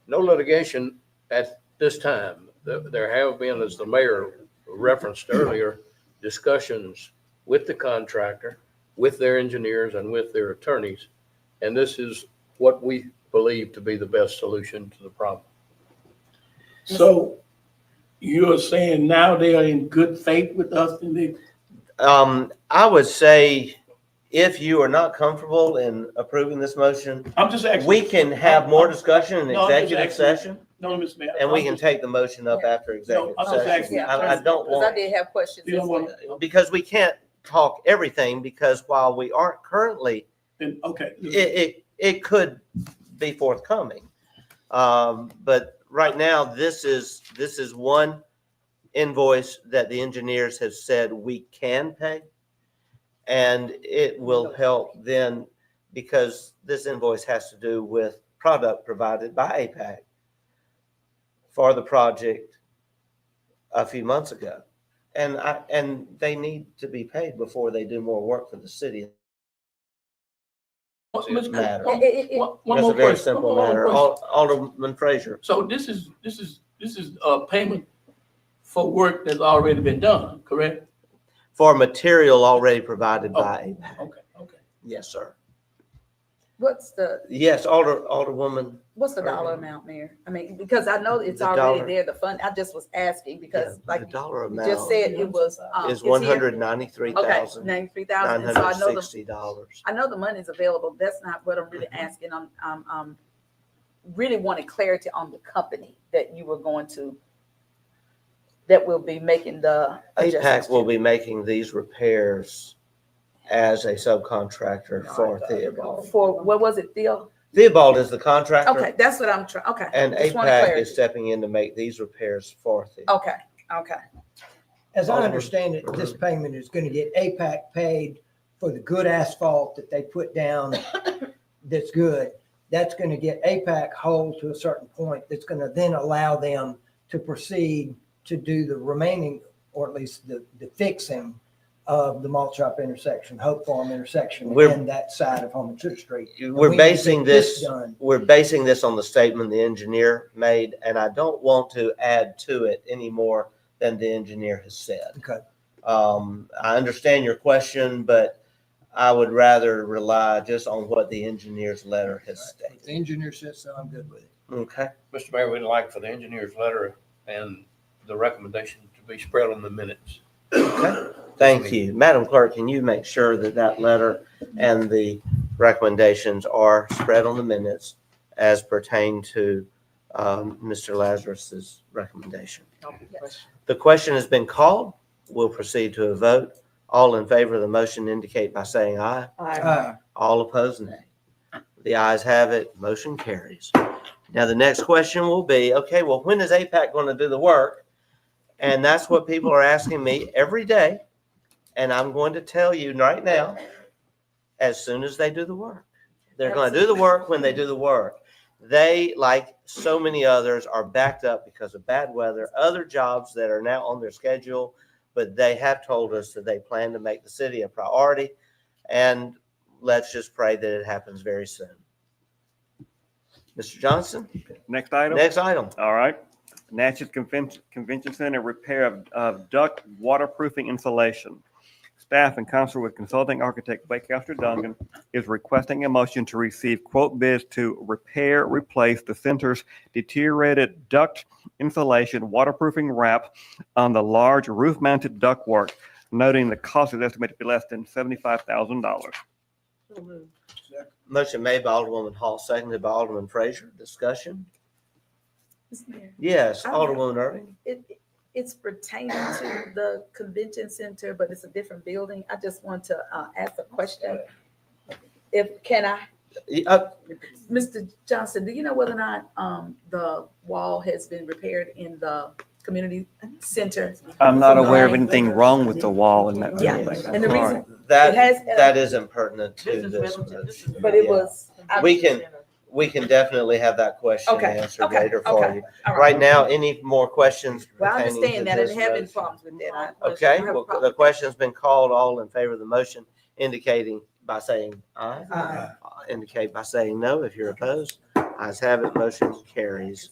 No litigation at this time. There have been, as the mayor referenced earlier, discussions with the contractor, with their engineers, and with their attorneys. And this is what we believe to be the best solution to the problem. So you're saying now they are in good faith with us and they? I would say if you are not comfortable in approving this motion, I'm just asking. we can have more discussion in No, I'm just executive asking. session, No, Mr. Mayor. and we can take the motion up after executive I'm just session. asking. I don't Because I want, did have questions. You don't as want, well. because we can't talk everything, because while we aren't currently, then, okay. it could be forthcoming. But right now, this is one invoice that the engineers have said we can pay. And it will help then, because this invoice has to do with product provided by APAC for the project a few months ago. And they need to be paid before they do more work for the city. Matter. One That's more a very question. simple One more matter. question. Alderman Frazier. So this is payment for work that's already been done, correct? For material already provided by APAC. Okay. Yes, sir. What's the Yes, Alderwoman. What's the dollar amount, Mayor? I mean, because I know it's The already dollar. there, the fund, I just was asking because The like dollar you just amount said, it was. is it's here. Okay, $93,000. And so $93,960. I know the money's available. That's not what I'm really asking. I'm really wanting clarity on the company that you were going to, that will be making the adjustments APAC will to. be making these repairs as a subcontractor for Theobald. For, what was it, Theo? Theobald is the contractor. Okay, that's what I'm trying, okay. And Just wanted APAC clarity. is stepping in to make these repairs for Theobald. Okay. As I understand it, this payment is going to get APAC paid for the good asphalt that they put down that's good. That's going to get APAC whole to a certain point. That's going to then allow them to proceed to do the remaining, or at least the fixing of the Malt Shop intersection, Hope Farm intersection, and that side of Homan Street. We're basing this on the statement the engineer made, and I don't want to add to it any more than the engineer has said. Okay. I understand your question, but I would rather rely just on what the engineer's letter has stated. The engineer says so, I'm good with it. Okay. Mr. Mayor, we'd like for the engineer's letter and the recommendation to be spread on the minutes. Okay. Thank you. Madam Clerk, can you make sure that that letter and the recommendations are spread on the minutes as pertain to Mr. Lazarus's recommendation? The question has been called. we'll proceed to a vote. All in favor of the motion indicate by saying aye. All opposed, nay. The ayes have it, motion carries. Now, the next question will be, okay, well, when is APAC going to do the work? And that's what people are asking me every day. And I'm going to tell you right now, as soon as they do the work. They're going to do the work when they do the work. They, like so many others, are backed up because of bad weather, other jobs that are now on their schedule, but they have told us that they plan to make the city a priority. And let's just pray that it happens very soon. Mr. Johnson? Next item. Next item. All right. Natchez Convention Center repair of duct waterproofing insulation. Staff, in concert with consulting architect Bakehouse Duncan, is requesting a motion to receive quote bids to replace the center's deteriorated duct insulation waterproofing wrap on the large roof-mounted ductwork, noting the cost is estimated to be less than $75,000. Motion made by Alderwoman Hall, seconded by Alderman Frazier. Discussion? Mr. Mayor, Yes, Alderwoman Irving. It's pertaining to the convention center, but it's a different building. I just want to ask a question. Can I, Mr. Johnson, do you know whether or not the wall has been repaired in the community center? I'm not aware of anything wrong with the wall in that Yeah, building. and the reason That isn't pertinent to this. but it was. We can definitely have that question Okay, answered okay, later for okay, you. all Right now, any more questions? Well, I pertaining to understand that. I this didn't have any resolution? problems with that. Okay, I have a well, problem. the question's been called. All in favor of the motion indicating by saying aye. Indicate by saying no if you're opposed. Ayes have it, motion carries.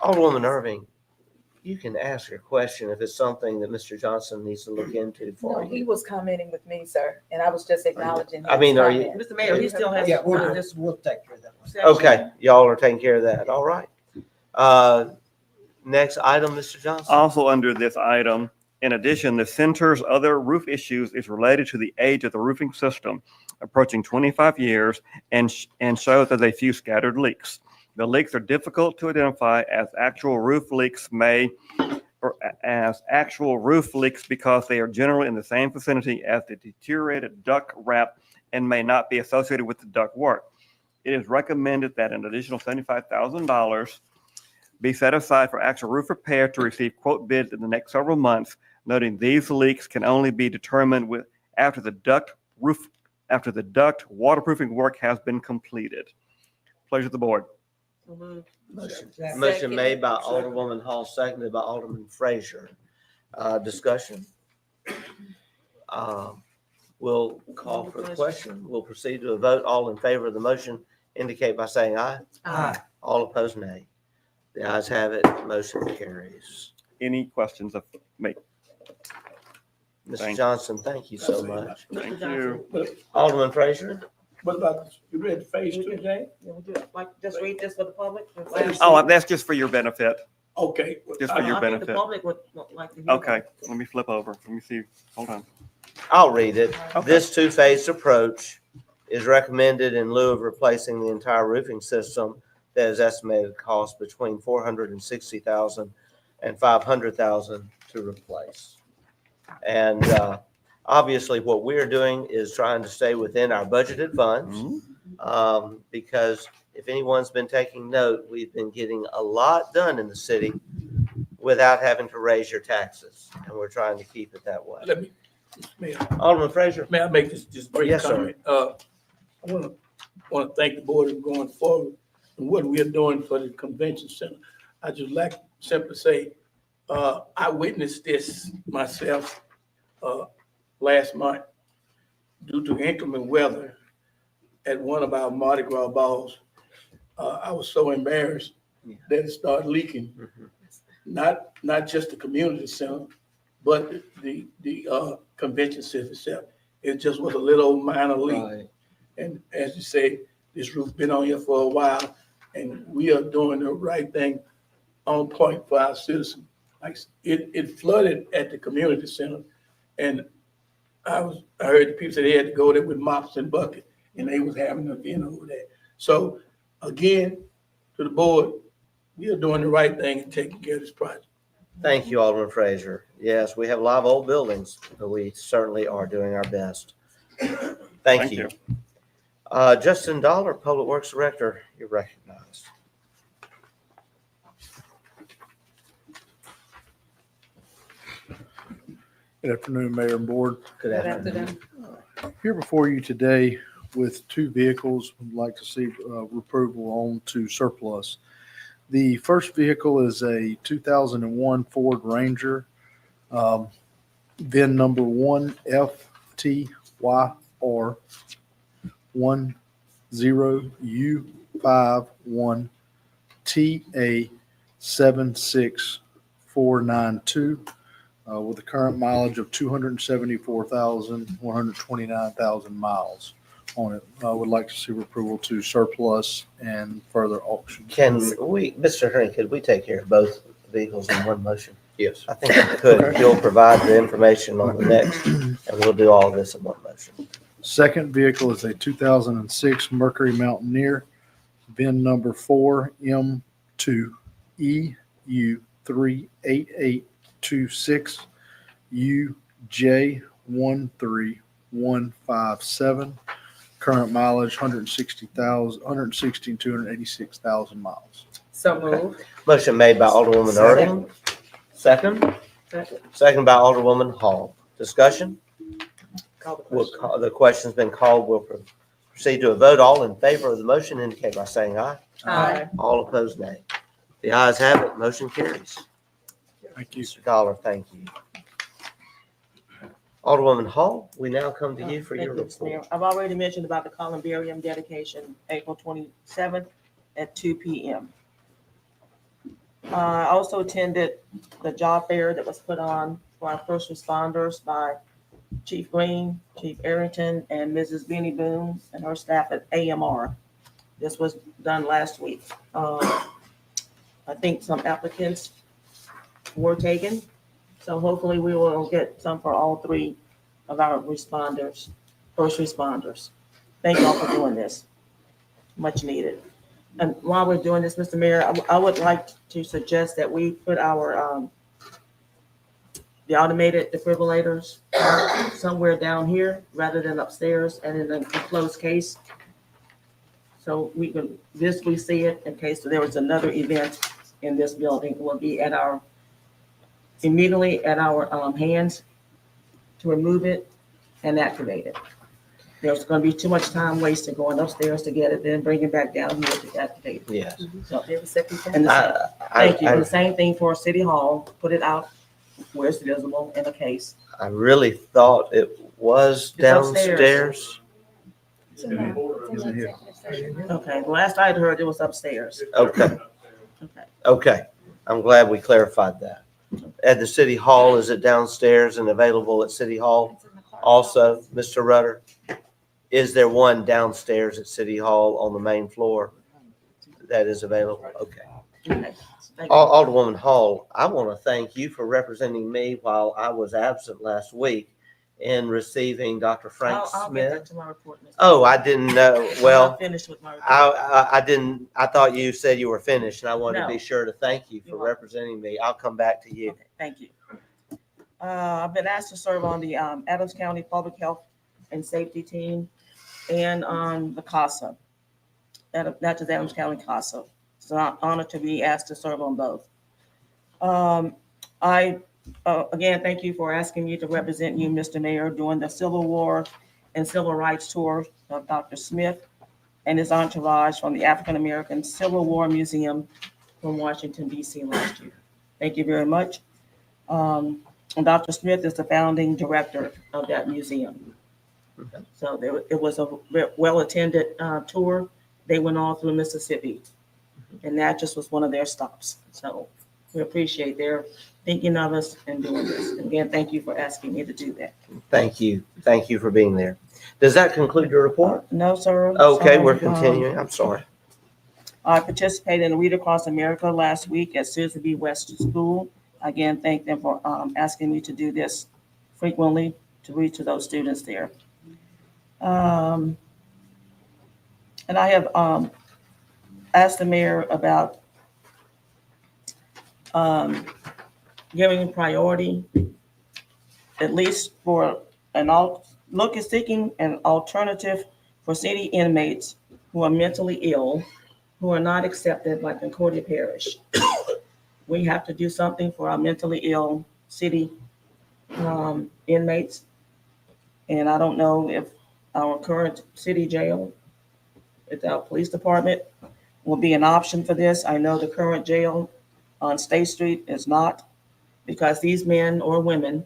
Alderwoman Irving, you can ask your question if it's something that Mr. Johnson needs to look into for No, he you. was commenting with me, sir, and I was just acknowledging. I mean, his are you- comment. Mr. Mayor, he still has. Yeah, we'll take care of that one. Okay, y'all are taking care of that. All right. Next item, Mr. Johnson. Also under this item, in addition, the center's other roof issues is related to the age of the roofing system, approaching 25 years, and shows as a few scattered leaks. The leaks are difficult to identify as actual roof leaks because they are generally in the same vicinity as the deteriorated duct wrap and may not be associated with the duct work. It is recommended that an additional $75,000 be set aside for actual roof repair to receive quote bids in the next several months, noting these leaks can only be determined after the duct waterproofing work has been completed. Pleasure of the board. Motion made by Alderwoman Hall, seconded by Alderman Frazier. Discussion? We'll call for the question. We'll proceed to a vote. All in favor of the motion indicate by saying aye. Aye. All opposed, nay. The ayes have it, motion carries. Any questions of me? Mr. Johnson, thank you so much. Thank you. Alderman Frazier? What about, you read phase two? Yeah, we do it. Like, just read this for the public. Oh, that's just for your benefit. Okay. Just for your I think benefit. the public would like to hear. Okay, let me flip over. Let me see. Hold on. I'll read it. Okay. This two-phase approach is recommended in lieu of replacing the entire roofing system that is estimated to cost between $460,000 and $500,000 to replace. And obviously, what we're doing is trying to stay within our budgeted funds, because if anyone's been taking note, we've been getting a lot done in the city without having to raise your taxes, and we're trying to keep it that way. Let me, Mayor, Alderman Frazier? may I make this just brief Yes, sir. comment? I want to thank the board for going forward and what we are doing for the convention center. I just like to simply say, I witnessed this myself last month due to inclement weather at one of our Mardi Gras balls. I was so embarrassed that it started leaking. Not just the community center, but the convention center itself. It just was a little minor leak. Right. And as you say, this roof been on here for a while, and we are doing the right thing on point for our citizens. Like it flooded at the community center, and I heard the people say they had to go there with mops and buckets, and they was having an event over there. So again, to the board, we are doing the right thing and taking care of this project. Thank you, Alderman Fraser. Yes, we have a lot of old buildings, but we certainly are doing our best. Thank you. Justin Dollar, Public Works Director, you're recognized. Good afternoon, Mayor and Board. Good afternoon. Here before you today with two vehicles, I'd like to see approval on to surplus. The first vehicle is a 2001 Ford Ranger, VIN number 1FTY10U51TA76492. With a current mileage of 129,000 miles on it. I would like to see approval to surplus and further auction. Can we, Mr. Herring, could we take care of both vehicles in one motion? Yes. I think we could. You'll provide the information on the next, and we'll do all of this in one motion. Second vehicle is a 2006 Mercury Mountaineer, VIN number 4M2EU38826 UJ13157. Current mileage 116,286,000 miles. So moved. Motion made by Alderwoman Irving. Second? Second. Second by Alderwoman Hall. Discussion? Call the We'll question. call, the question's been called. We'll proceed to a vote. All in favor of the motion indicate by saying aye. Aye. All opposed, nay. The ayes have it. Motion carries. Thank you. Mr. Dollar, thank you. Alderwoman Hall, we now come to you for Thank your you, Mr. Mayor. report. I've already mentioned about the columbarium dedication, April 27th at 2 p.m. I also attended the job fair that was put on for our first responders by Chief Green, Chief Arrington, and Mrs. Benny Boone and her staff at AMR. This was done last week. I think some applicants were taken, so hopefully we will get some for all three of our responders, first responders. Thank you all for doing this. Much needed. And while we're doing this, Mr. Mayor, I would like to suggest that we put our, the automated defibrillators somewhere down here rather than upstairs and in a closed case. So we can visibly see it in case there was another event in this building. It will be at our, immediately at our hands to remove it and activate it. There's going to be too much time wasted going upstairs to get it, then bring it back down here to activate it. Yes. So, Every second. and the thank you. I And the same thing for City Hall. Put it out where it's visible in a case. really thought it was It's upstairs. downstairs. Okay, the last I heard it was upstairs. Okay, Okay. okay. I'm glad we clarified that. At the City Hall, is it downstairs and available at City Hall? Also, Mr. Rutter, is there one downstairs at City Hall on the main floor that is available? Okay. Okay. Thank you. Alderwoman Hall, I want to thank you for representing me while I was absent last week in receiving Dr. Frank I'll get Smith. that to my report, Mr. Oh, I didn't know. I'm Well, not finished with my report. I didn't, I thought you said you were finished, and I wanted to No. be sure to thank you for You're welcome. representing me. I'll come back to you. Okay, thank you. I've been asked to serve on the Adams County Public Health and Safety Team and on the CASA, not just Adams County CASA. It's an honor to be asked to serve on both. Again, thank you for asking me to represent you, Mr. Mayor, during the Civil War and Civil Rights Tour of Dr. Smith and his entourage from the African American Civil War Museum from Washington, D.C. last year. Thank you very much. And Dr. Smith is the founding director of that museum. So it was a well-attended tour. They went all through Mississippi, and that just was one of their stops. So we appreciate their thinking of us and doing this. And again, thank you for asking me to do that. Thank you. Thank you for being there. Does that conclude your report? No, sir. Okay, Sorry. we're continuing. I'm sorry. I participated in Read Across America last week at Susan B. West School. Again, thank them for asking me to do this frequently to read to those students there. And I have asked the mayor about giving priority, at least for seeking an alternative for city inmates who are mentally ill, who are not accepted by Concordia Parish. We have to do something for our mentally ill city inmates. And I don't know if our current city jail, with our police department, will be an option for this. I know the current jail on State Street is not, because these men or women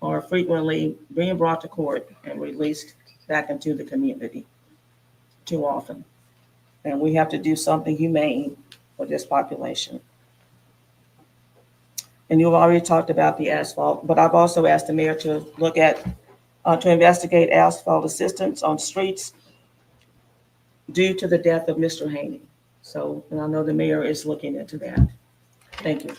are frequently being brought to court and released back into the community too often. And we have to do something humane for this population. And you've already talked about the asphalt, but I've also asked the mayor to look at, to investigate asphalt assistance on streets due to the death of Mr. Haney. So, and I know the mayor is looking into that. Thank you.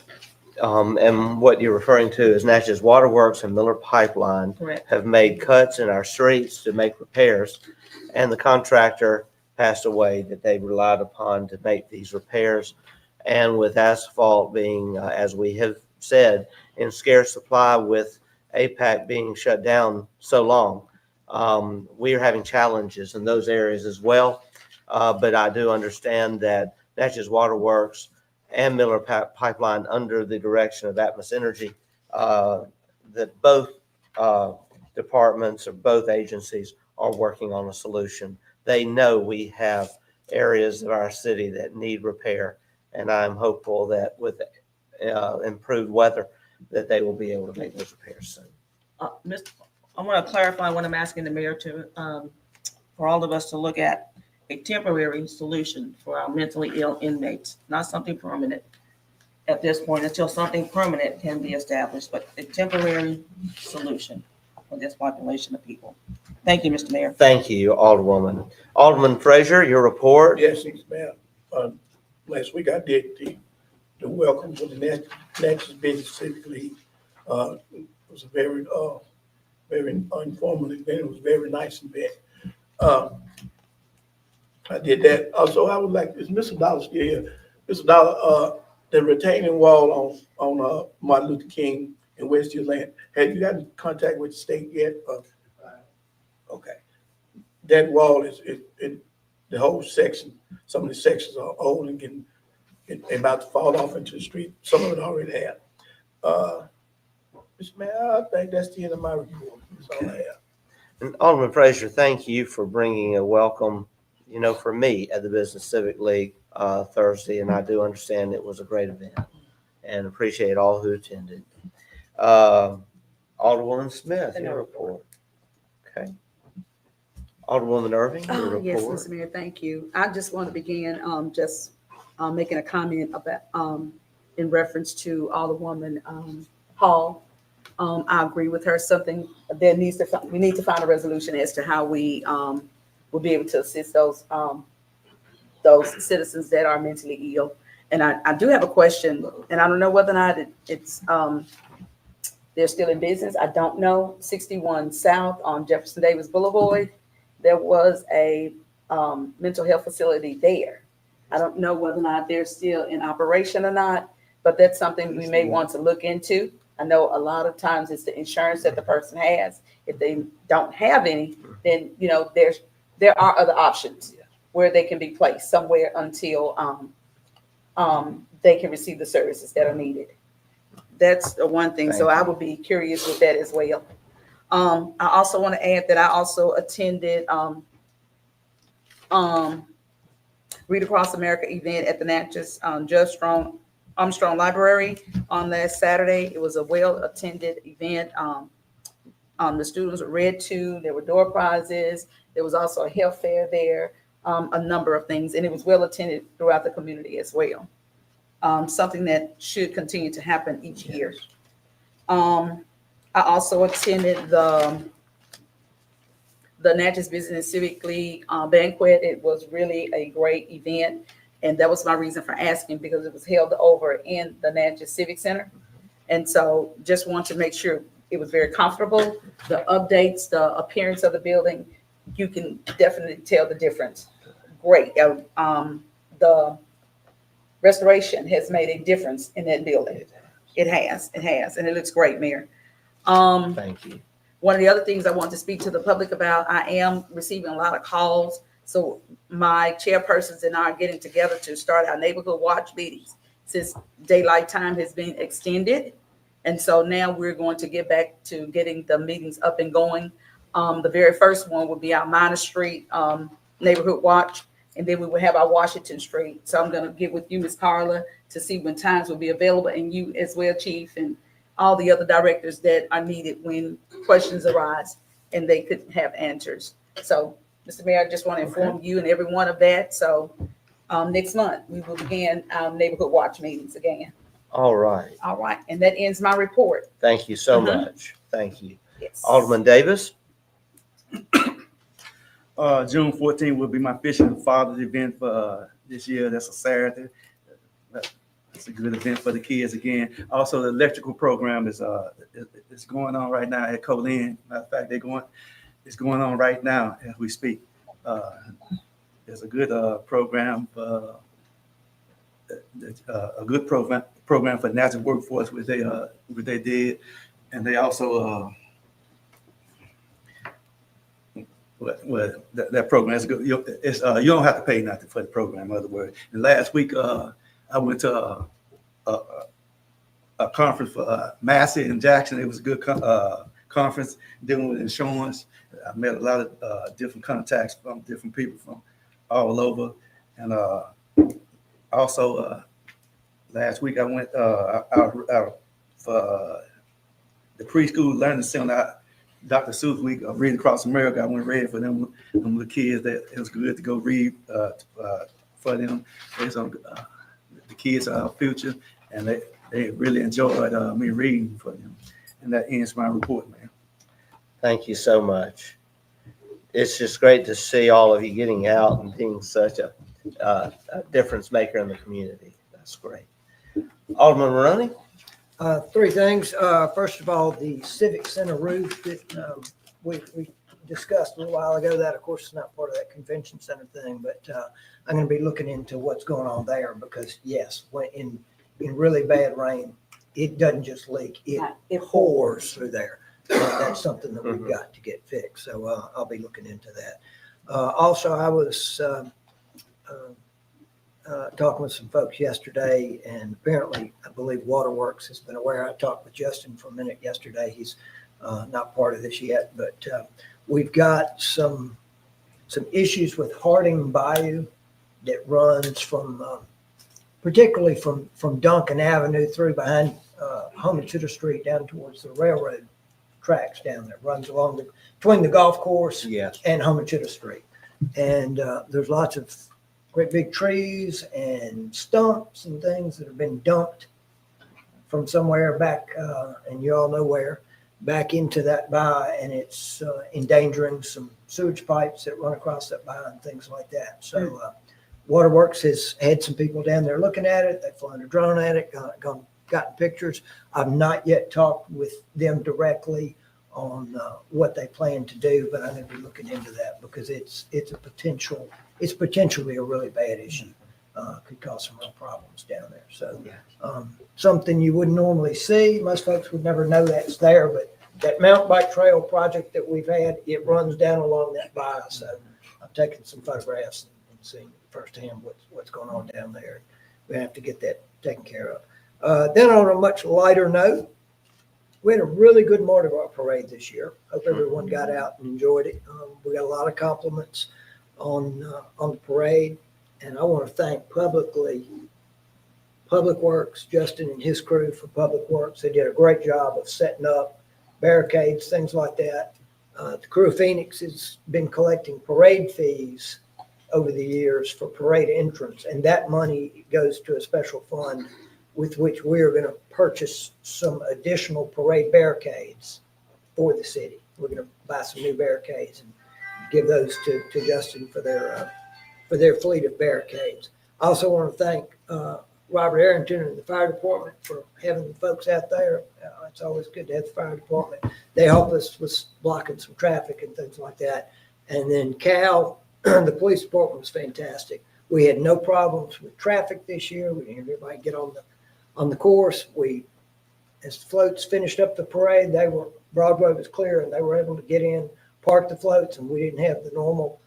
And what you're referring to is Natchez Waterworks and Miller Pipeline Correct. have made cuts in our streets to make repairs. And the contractor passed away that they relied upon to make these repairs. And with asphalt being, as we have said, in scarce supply, with APAC being shut down so long, we are having challenges in those areas as well. But I do understand that Natchez Waterworks and Miller Pipeline, under the direction of Atmos Energy, that both departments or both agencies are working on a solution. They know we have areas of our city that need repair, and I'm hopeful that with improved weather, that they will be able to make those repairs soon. I want to clarify what I'm asking the mayor to, for all of us to look at a temporary solution for our mentally ill inmates, not something permanent at this point until something permanent can be established, but a temporary solution for this population of people. Thank you, Mr. Mayor. Thank you, Alderwoman. Alderman Frazier, your report. Yes, ma'am. Last week I did the welcome for the Natchez Business Civic League. It was a very informative event. It was a very nice event. I did that. Also, I would like, is Mr. Dollar still here? Mr. Dollar, the retaining wall on Martin Luther King and West Land, have you gotten in contact with the state yet? Okay. That wall is the whole section, some of the sections are old and getting about to fall off into the street. Some of it already have. Mr. Mayor, I think that's the end of my report. That's all I have. And Alderman Frazier, thank you for bringing a welcome, for me at the Business Civic League Thursday, and I do understand it was a great event and appreciate all who attended. Alderwoman Smith, your report. Okay. Alderwoman Irving, your report. Yes, Mr. Mayor, thank you. I just want to begin making a comment about in reference to Alderwoman Hall. I agree with her. Something that we need to find a resolution as to how we will be able to assist those citizens that are mentally ill. And I do have a question, and I don't know whether or not it's they're still in business. I don't know. 61 South on Jefferson Davis Boulevard, there was a mental health facility there. I don't know whether or not they're still in operation or not, but that's something we may want to look into. I know a lot of times it's the insurance that the person has. If they don't have any, then there are other options where they can be placed somewhere until they can receive the services that are needed. That's the one thing. So I would be curious with that as well. I also want to add that I also attended Read Across America event at the Natchez Judge Armstrong Library on last Saturday. It was a well-attended event. The students were read to, there were door prizes, there was also a health fair there, a number of things, and it was well-attended throughout the community as well. Something that should continue to happen each year. I also attended the Natchez Business Civic League banquet. It was really a great event. And that was my reason for asking, because it was held over in the Natchez Civic Center. And so just want to make sure it was very comfortable. The updates, the appearance of the building, you can definitely tell the difference. Great. The restoration has made a difference in that building. It has, and it looks great, Mayor. Thank you. One of the other things I want to speak to the public about, I am receiving a lot of calls. So my chairpersons and I are getting together to start our neighborhood watch meetings since daylight time has been extended. And so now we're going to get back to getting the meetings up and going. The very first one will be our Minor Street neighborhood watch, and then we will have our Washington Street. So I'm going to get with you, Ms. Carla, to see when times will be available, and you as well, Chief, and all the other directors that are needed when questions arise and they could have answers. So, Mr. Mayor, I just want to inform you and everyone of that. So next month, we will begin our neighborhood watch meetings again. All right. All right. And that ends my report. Thank you so much. Thank you. Yes. Alderman Davis? June 14th will be my fishing father's event for this year. That's a Saturday. It's a good event for the kids again. Also, the electrical program is going on right now at Colin. Matter of fact, it's going on right now as we speak. There's a good program, a good program for natural workforce, which they did, and they also. That program is good. You don't have to pay nothing for the program. In other words, and last week I went to a conference for Massey and Jackson. It was a good conference dealing with insurance. I met a lot of different contacts from different people from all over, and also last week I went out for the preschool learning center. Dr. Seuss week of Reading Across America. I went and read for them the kids. That it was good to go read for them. The kids are our future, and they really enjoyed me reading for them. And that ends my report, man. Thank you so much. It's just great to see all of you getting out and being such a difference maker in the community. That's great. Alderman Maroney? Three things. First of all, the Civic Center roof that we discussed a little while ago. That, of course, is not part of that convention center thing, but I'm going to be looking into what's going on there because, yes, when in really bad rain, it doesn't just leak; it pours through there. That's something that we've got to get fixed. So I'll be looking into that. Also, I was talking with some folks yesterday, and apparently, I believe Waterworks has been aware. I talked with Justin for a minute yesterday. He's not part of this yet, but we've got some issues with Harding Bayou that runs from, particularly from Duncan Avenue through behind Homensutter Street down towards the railroad tracks down there. Runs along between the golf course and Homensutter Street, and there's lots of great big trees and stumps and things that have been dumped from somewhere back, and you all know where, back into that bayou, and it's endangering some sewage pipes that run across that bayou and things like that. So Waterworks has had some people down there looking at it. They've flown a drone at it, gotten pictures. I've not yet talked with them directly on what they plan to do, but I'm going to be looking into that because it's potentially a really bad issue. Could cause some real problems down there. So something you wouldn't normally see. Most folks would never know that's there, but that mountain bike trail project that we've had, it runs down along that bayou. So I've taken some photographs and seen firsthand what's going on down there. We have to get that taken care of. Then on a much lighter note, we had a really good Mardi Gras parade this year. Hope everyone got out and enjoyed it. We got a lot of compliments on the parade, and I want to thank publicly Public Works, Justin and his crew for Public Works. They did a great job of setting up barricades, things like that. The crew of Phoenix has been collecting parade fees over the years for parade entrance, and that money goes to a special fund with which we are going to purchase some additional parade barricades for the city. We're going to buy some new barricades and give those to Justin for their fleet of barricades. I also want to thank Robert Arrington and the fire department for having the folks out there. It's always good to have the fire department. They help us with blocking some traffic and things like that. And then Cal, the police department was fantastic. We had no problems with traffic this year. We didn't have everybody get on the course. We as the floats finished up the parade, Broadway was clear and they were able to get in, park the floats, and we didn't have the normal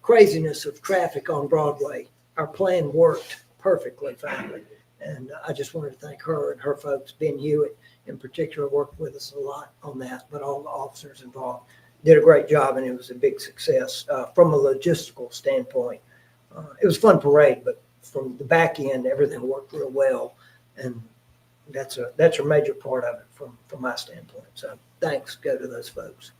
craziness of traffic on Broadway. Our plan worked perfectly finally. And I just wanted to thank her and her folks. Ben Hewitt in particular worked with us a lot on that, but all the officers involved did a great job, and it was a big success from a logistical standpoint. It was a fun parade, but from the back end, everything worked real well, and that's a major part of it from my standpoint. So thanks go to those folks.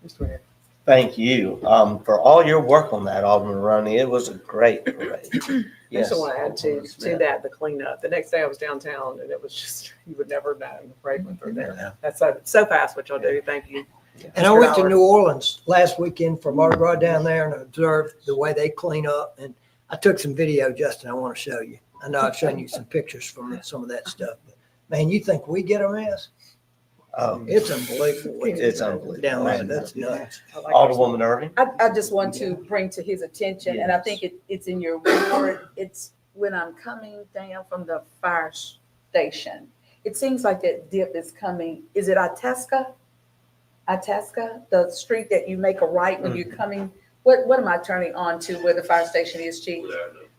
Mr. Mayor. Thank you for all your work on that, Alderman Ronnie. It was a great parade. I just want to add Alderman to Smith. that, the cleanup. The next day I was downtown and it was just, you would never know the parade went through Yeah. there. That's so fast what y'all do. Thank you. And I Mr. went to Dollar. New Orleans last weekend for Mardi Gras down there and observed the way they clean up. And I took some video, Justin, I want to show you. I know I've shown you some pictures from some of that stuff. But man, you think we get a mess? Oh, It's unbelievable. it's unbelievable. Down there, that's nuts. I like our Alderwoman Irving? I just want to bring to his attention, and I think it's in your ward, it's when I'm coming down from the fire station. It seems like that dip is coming, is it Itasca? Itasca, the street that you make a right when you're coming, what am I turning on to where the fire station is, Chief?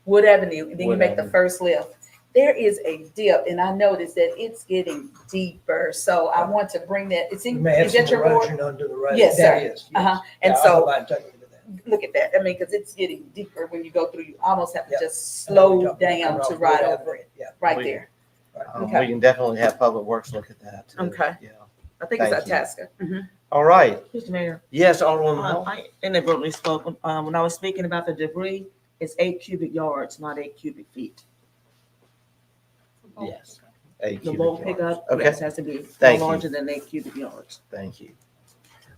Wood Avenue, and then you Wood make the Avenue. first left. There is a dip, and I noticed that it's getting deeper, so I want to bring that, it's You in, may have is that some your ward? erosion under the road. Yes, That sir. is, yes. Uh-huh, and Yeah, I so, hope I took you to that. look at that, I mean, because it's getting deeper when you go through, you almost have to Yeah. just I know what slow you're talking down about. to ride Yeah. over it, Yeah. right We- there. We Okay. can definitely have Public Works look at that. too. Okay. Yeah. I think it's Thank you. Itasca. All right. Mr. Mayor, Yes, Alderwoman Hall? I inadvertently spoke, when I was speaking about the debris, it's 8 cubic yards, not 8 cubic feet. Yes. 8 The cubic low yards. pickup, Okay. yes, has to be no Thank you. larger than 8 cubic yards. Thank you.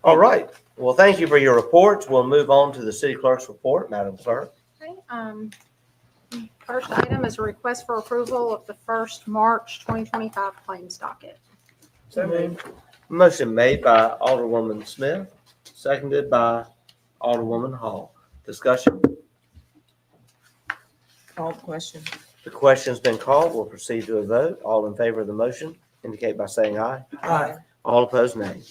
All right. Well, thank you for your reports. We'll move on to the city clerk's report, Madam Clerk. Okay, first item is a request for approval of the first March 2025 claims docket. So moved. Motion made by Alderwoman Smith, seconded by Alderwoman Hall. Discussion. Call the question. The question's been called. We'll proceed to a vote. All in favor of the motion indicate by saying aye. Aye. All opposed, nay.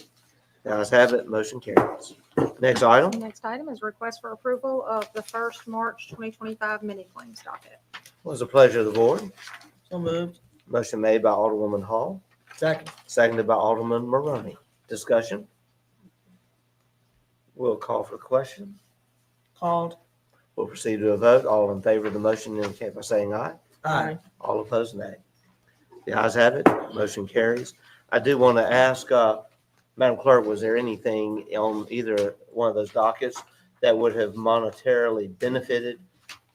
The ayes have it. Motion carries. Next item. Next item is request for approval of the first March 2025 mini claims docket. What's the pleasure of the board? So moved. Motion made by Alderwoman Hall, Second. seconded by Alderman Maroney. Discussion. We'll call for the question. Called. We'll proceed to a vote. All in favor of the motion indicate by saying aye. Aye. All opposed, nay. The ayes have it. Motion carries. I do want to ask, Madam Clerk, was there anything on either one of those dockets that would have monetarily benefited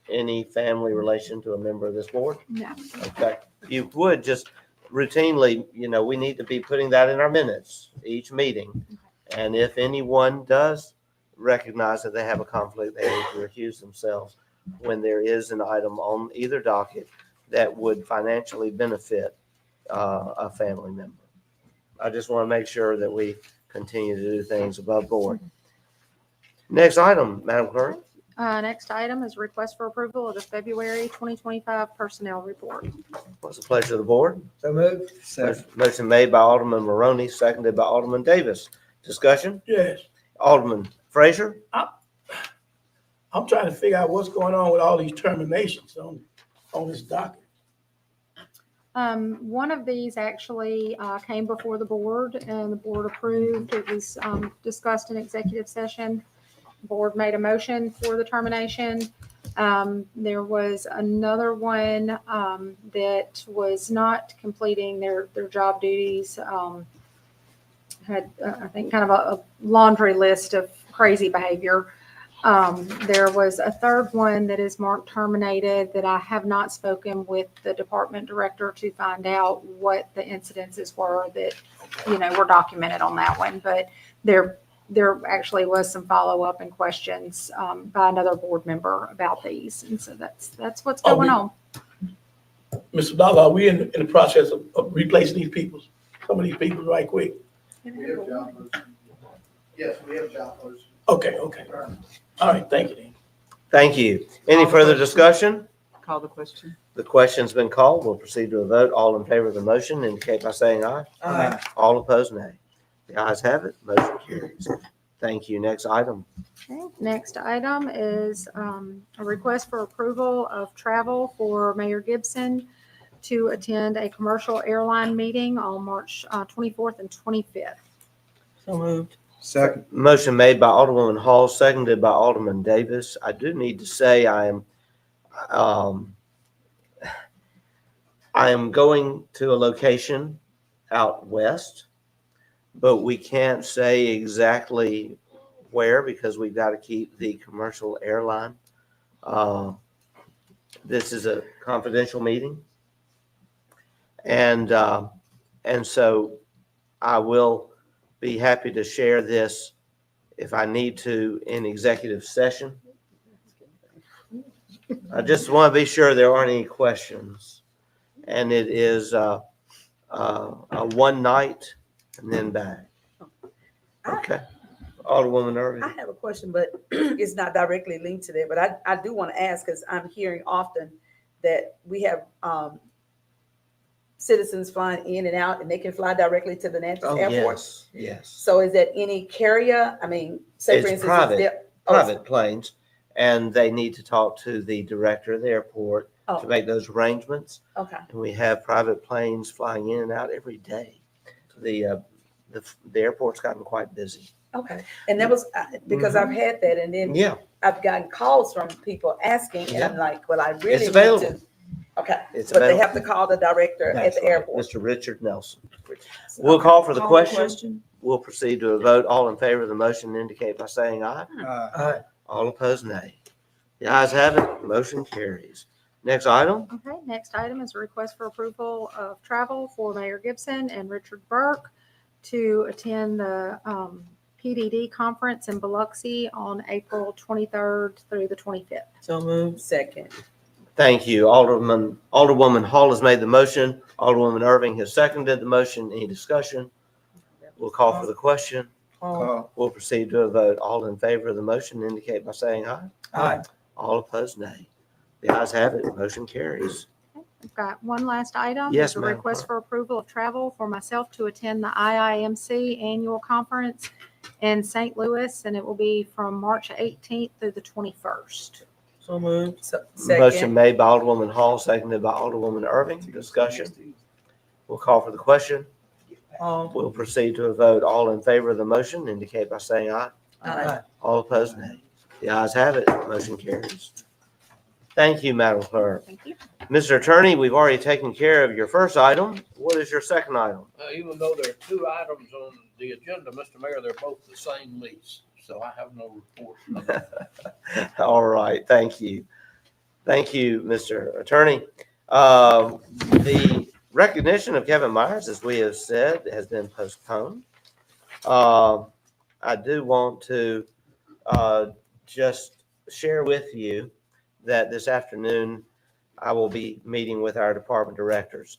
any family relation to a member of this board? No. Okay. You would just routinely, we need to be putting that in our minutes each meeting. And if anyone does recognize that they have a conflict, they need to recuse themselves when there is an item on either docket that would financially benefit a family member. I just want to make sure that we continue to do things above board. Next item, Madam Clerk. Next item is request for approval of the February 2025 personnel report. What's the pleasure of the board? So moved. Motion made by Alderman Maroney, seconded by Alderman Davis. Discussion? Yes, Alderman Frazier? I'm trying to figure out what's going on with all these terminations on this docket. One of these actually came before the board and the board approved. It was discussed in executive session. Board made a motion for the termination. There was another one that was not completing their job duties. Had, I think, kind of a laundry list of crazy behavior. There was a third one that is marked terminated that I have not spoken with the department director to find out what the incidences were that, were documented on that one. But there actually was some follow-up and questions by another board member about these. And so that's what's going on. Mr. Dollar, are we in the process of replacing some of these people right quick? Yes, we have job posting. Okay. All right, thank you then. Thank you. Any further discussion? Call the question. The question's been called. We'll proceed to a vote. All in favor of the motion indicate by saying aye. Aye. All opposed, nay. The ayes have it. Motion carries. Thank you. Next item. Okay, next item is a request for approval of travel for Mayor Gibson to attend a commercial airline meeting on March 24th and 25th. So moved. Second. Motion made by Alderwoman Hall, seconded by Alderman Davis. I do need to say I am going to a location out west, but we can't say exactly where because we've got to keep the commercial airline. This is a confidential meeting. And so I will be happy to share this if I need to in executive session. I just want to be sure there aren't any questions. And it is a one night and then back. Okay. Alderwoman Irving. I have a question, but it's not directly linked to that, but I do want to ask, because I'm hearing often that we have citizens flying in and out and they can fly directly to the Natchez Airport. Yes. So is that any carrier? I mean, say for It's instance, private. is there- Private planes, and they need to talk to the director of the airport Oh, to make those arrangements. okay. And we have private planes flying in and out every day. The airport's gotten quite busy. Okay. And that was because I've had that, and then Yeah, I've gotten calls from people asking, and I'm like, well, I really it's need available. to. Okay, It's but they available. have to call the director at That's the right. airport. Mr. Richard Nelson. We'll call for the question. We'll proceed to a vote. All in favor of the motion indicate by saying aye. Aye. All opposed, nay. The ayes have it. Motion carries. Next item. Okay, next item is a request for approval of travel for Mayor Gibson and Richard Burke to attend the PDD conference in Biloxi on April 23rd through the 25th. So moved. Second. Thank you. Alderwoman Hall has made the motion. Alderwoman Irving has seconded the motion. Any discussion? We'll call for the question. We'll proceed to a vote. All in favor of the motion indicate by saying aye. Aye. All opposed, nay. The ayes have it. Motion carries. We've got one last item. Yes, It's a Madam request Clerk. for approval of travel for myself to attend the IIMC Annual Conference in St. Louis, and it will be from March 18th through the 21st. So moved. Motion Second. made by Alderwoman Hall, seconded by Alderwoman Irving. Discussion. We'll call for the question. We'll proceed to a vote. All in favor of the motion indicate by saying aye. Aye. All opposed, nay. The ayes have it. Motion carries. Thank you, Madam Clerk. Thank you. Mr. Attorney, we've already taken care of your first item. What is your second item? Even though there are two items on the agenda, Mr. Mayor, they're both the same lease, so I have no report. All right, thank you. Thank you, Mr. Attorney. The recognition of Kevin Myers, as we have said, has been postponed. I do want to just share with you that this afternoon I will be meeting with our department directors.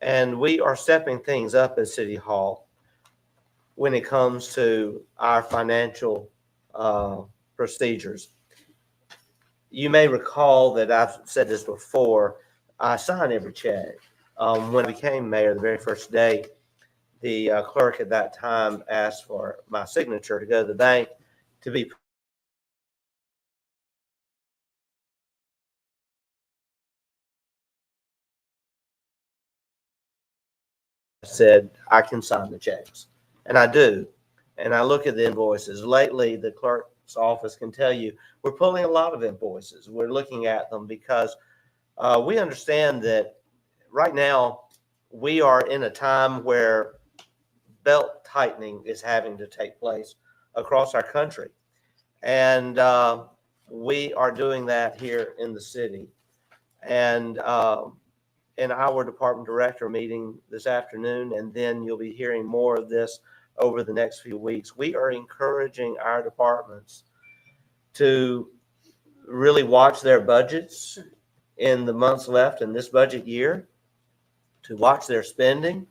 And we are stepping things up at City Hall when it comes to our financial procedures. You may recall that I've said this before, I sign every check. When I became mayor, the very first day, the clerk at that time asked for my signature to go to the bank to be said, I can sign the checks. And I do. And I look at the invoices. Lately, the clerk's office can tell you we're pulling a lot of invoices. We're looking at them because we understand that right now we are in a time where belt tightening is having to take place across our country. And we are doing that here in the city. And in our department director meeting this afternoon, and then you'll be hearing more of this over the next few weeks. We are encouraging our departments to really watch their budgets in the months left in this budget year, to watch their spending,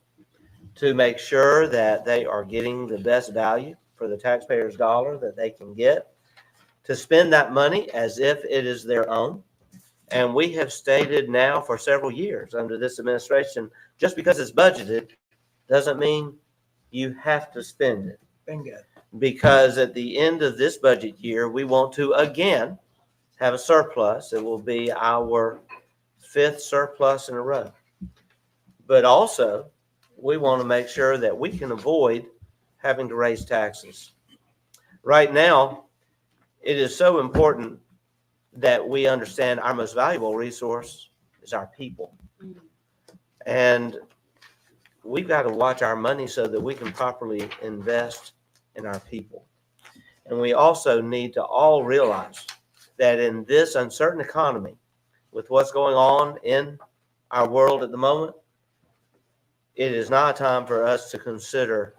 to make sure that they are getting the best value for the taxpayer's dollar that they can get, to spend that money as if it is their own, And we have stated now for several years under this administration, just because it's budgeted doesn't mean you have to spend it. Bingo. Because at the end of this budget year, we want to again have a surplus. It will be our 5th surplus in a row. But also, we want to make sure that we can avoid having to raise taxes. Right now, it is so important that we understand our most valuable resource is our people. And we've got to watch our money so that we can properly invest in our people. And we also need to all realize that in this uncertain economy, with what's going on in our world at the moment, it is not a time for us to consider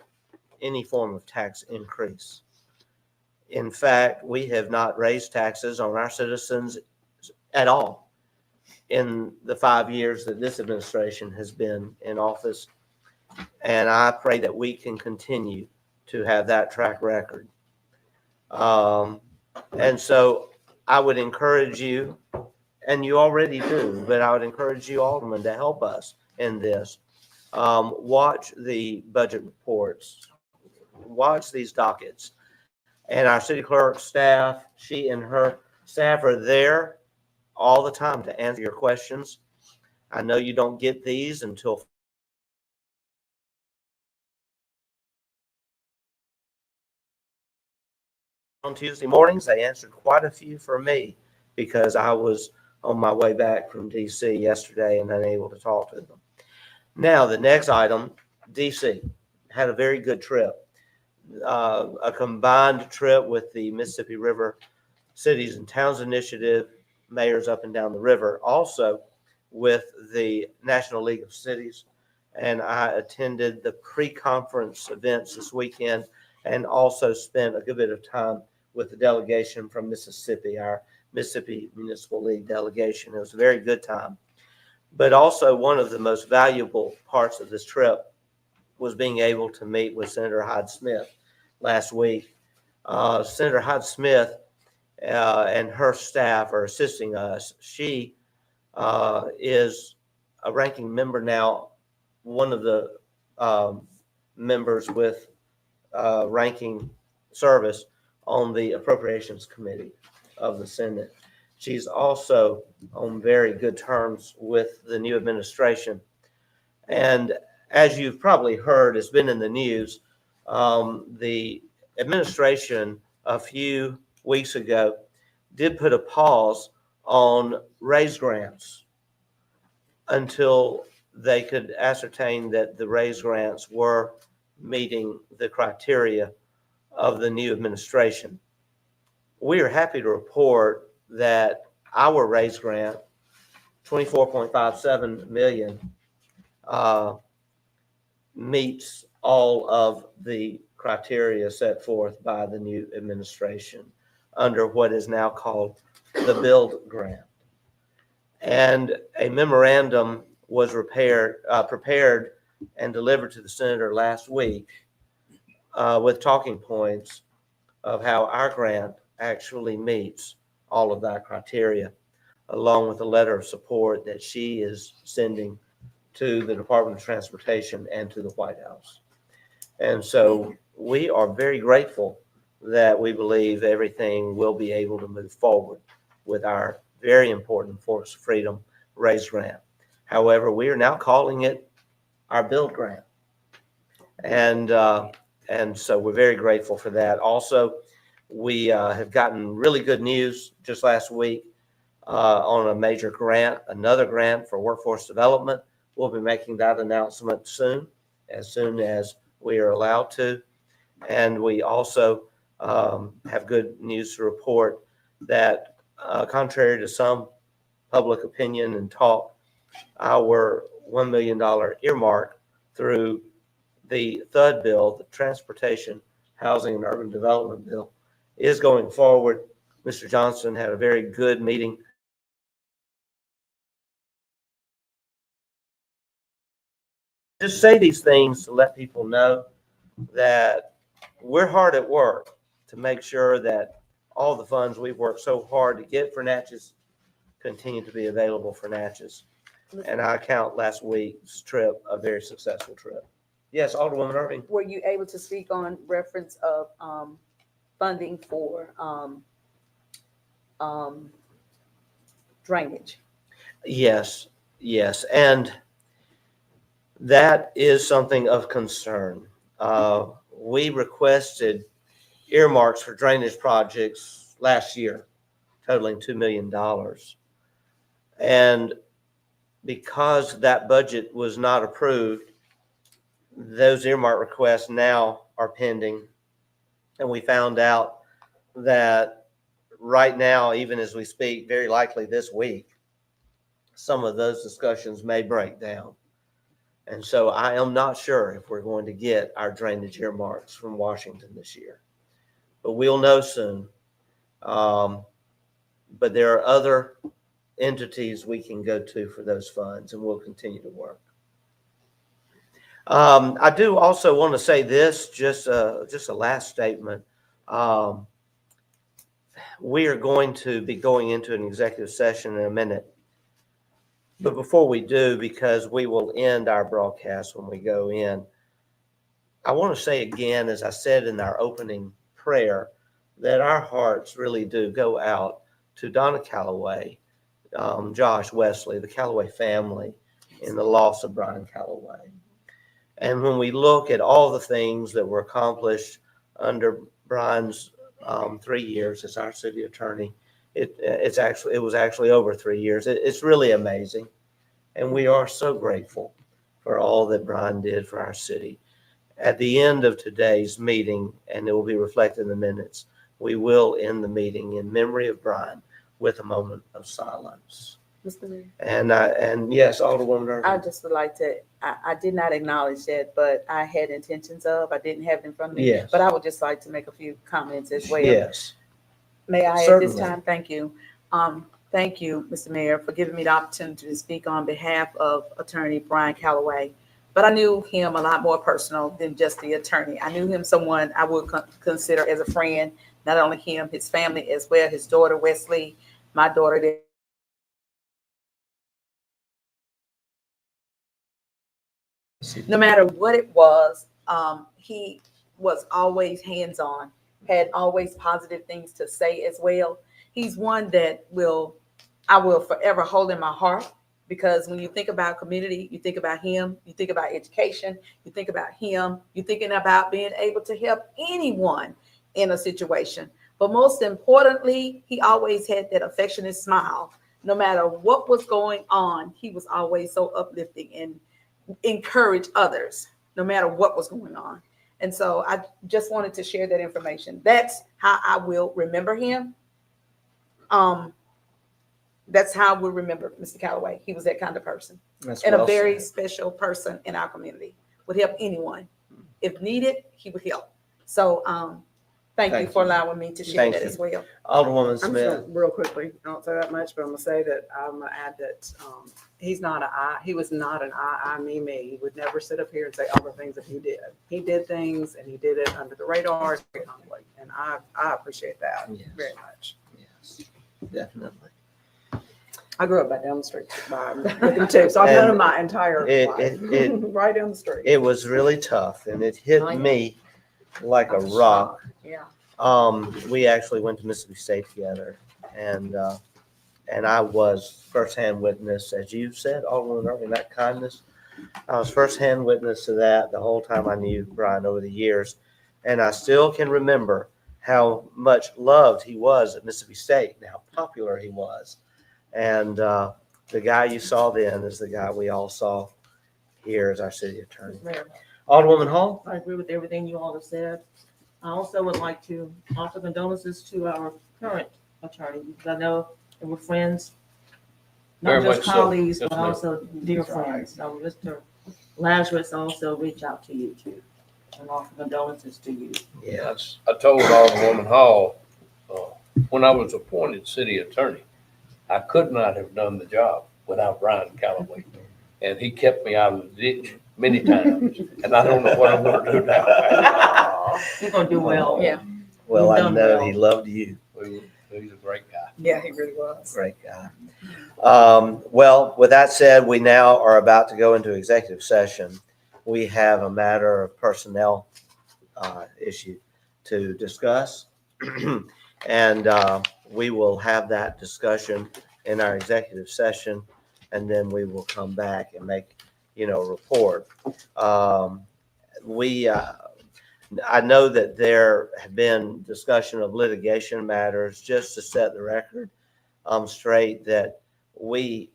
any form of tax increase. In fact, we have not raised taxes on our citizens at all in the 5 years that this administration has been in office. And I pray that we can continue to have that track record. And so I would encourage you, and you already do, but I would encourage you, Aldermen, to help us in this. Watch the budget reports, watch these dockets. And our city clerk staff, she and her staff are there all the time to answer your questions. I know you don't get these until on Tuesday mornings. They answered quite a few for me because I was on my way back from DC yesterday and unable to talk to them. Now, the next item, DC had a very good trip. A combined trip with the Mississippi River Cities and Towns Initiative, mayors up and down the river, also with the National League of Cities. And I attended the pre-conference events this weekend and also spent a good bit of time with the delegation from Mississippi, our Mississippi Municipal League delegation. It was a very good time. But also one of the most valuable parts of this trip was being able to meet with Senator Hyde-Smith last week. Senator Hyde-Smith and her staff are assisting us. She is a ranking member now, one of the members with ranking service on the Appropriations Committee of the Senate. She's also on very good terms with the new administration. And as you've probably heard, it's been in the news, the administration a few weeks ago did put a pause on raise grants until they could ascertain that the raise grants were meeting the criteria of the new administration. We are happy to report that our raise grant, $24.57 million, meets all of the criteria set forth by the new administration under what is now called the Build Grant. And a memorandum was prepared and delivered to the senator last week with talking points of how our grant actually meets all of that criteria, along with a letter of support that she is sending to the Department of Transportation and to the White House. And so we are very grateful that we believe everything will be able to move forward with our very important Force of Freedom raise grant. However, we are now calling it our Build Grant. And so we're very grateful for that. Also, we have gotten really good news just last week on a major grant, another grant for workforce development. We'll be making that announcement soon as we are allowed to. And we also have good news to report that contrary to some public opinion and talk, our $1 million earmark through the THUD bill, the Transportation, Housing, and Urban Development Bill, is going forward. Mr. Johnson had a very good meeting. Just say these things to let people know that we're hard at work to make sure that all the funds we've worked so hard to get for Natchez continue to be available for Natchez. And I count last week's trip a very successful trip. Yes, Alderwoman Irving. Were you able to speak on reference of funding for drainage? Yes, yes. And that is something of concern. We requested earmarks for drainage projects last year, totaling $2 million. And because that budget was not approved, those earmark requests now are pending. And we found out that right now, even as we speak, very likely this week, some of those discussions may break down. And so I am not sure if we're going to get our drainage earmarks from Washington this year, but we'll know soon. But there are other entities we can go to for those funds, and we'll continue to work. I do also want to say this, just a last statement. We are going to be going into an executive session in a minute. But before we do, because we will end our broadcast when we go in, I want to say again, as I said in our opening prayer, that our hearts really do go out to Donna Calloway, Josh Wesley, the Calloway family, in the loss of Brian Calloway. And when we look at all the things that were accomplished under Brian's 3 years as our city attorney, it was actually over 3 years. It's really amazing. And we are so grateful for all that Brian did for our city. At the end of today's meeting, and it will be reflected in the minutes, we will end the meeting in memory of Brian with a moment of silence. Mr. Mayor. And yes, Alderwoman Irving. I just would like to, I did not acknowledge that, but I had intentions of, I didn't have it in front of me. Yes. But I would just like to make a few comments as well. Yes. May I at Certainly. this time? Thank you. Thank you, Mr. Mayor, for giving me the opportunity to speak on behalf of Attorney Brian Calloway. But I knew him a lot more personal than just the attorney. I knew him someone I would consider as a friend, not only him, his family as well, his daughter Wesley, my daughter. No matter what it was, he was always hands-on, had always positive things to say as well. He's one that I will forever hold in my heart, because when you think about community, you think about him, you think about education, you think about him, you're thinking about being able to help anyone in a situation. But most importantly, he always had that affectionate smile. No matter what was going on, he was always so uplifting and encourage others, no matter what was going on. And so I just wanted to share that information. That's how I will remember him. That's how we'll remember Mr. Calloway. He was that kind of person. That's and well a very said. special person in our community. Would help anyone. If needed, he would help. So thank you for allowing me to share Thank that you. as well. Alderwoman I'm Smith. just real quickly, I don't say that much, but I'm gonna say that I'm gonna add that he was not an I, me, me. He would never sit up here and say all the things that he did. He did things and he did it under the radar, very humbly. And I appreciate that Yes. very much. Yes, definitely. I grew up right down the street with him too, so I've known him my entire life, right down the street. It was really tough, and it hit Oh, yeah. me like a rock. Yeah. We actually went to Mississippi State together, and I was firsthand witness, as you said, Alderman Irving, that kindness. I was firsthand witness to that the whole time I knew Brian over the years, and I still can remember how much loved he was at Mississippi State and how popular he was. And the guy you saw then is the guy we all saw here as our city attorney. Alderwoman Hall? I agree with everything you all have said. I also would like to offer condolences to our current attorney, because I know that we're friends, not Very just much so. colleagues, Yes, but ma'am. also dear friends. So Mr. Lazarus also reach out to you too, and offer condolences to you. Yes. I told Alderwoman Hall, when I was appointed city attorney, I could not have done the job without Brian Calloway. And he kept me out of the ditch many times, and I don't know what I'm gonna do now. You're gonna do well. Yeah. Well, You've I done know well. he loved you. He's a great guy. Yeah, he really was. Great guy. Well, with that said, we now are about to go into executive session. We have a matter of personnel issue to discuss. And we will have that discussion in our executive session, and then we will come back and make, a report. I know that there have been discussion of litigation matters, just to set the record straight that we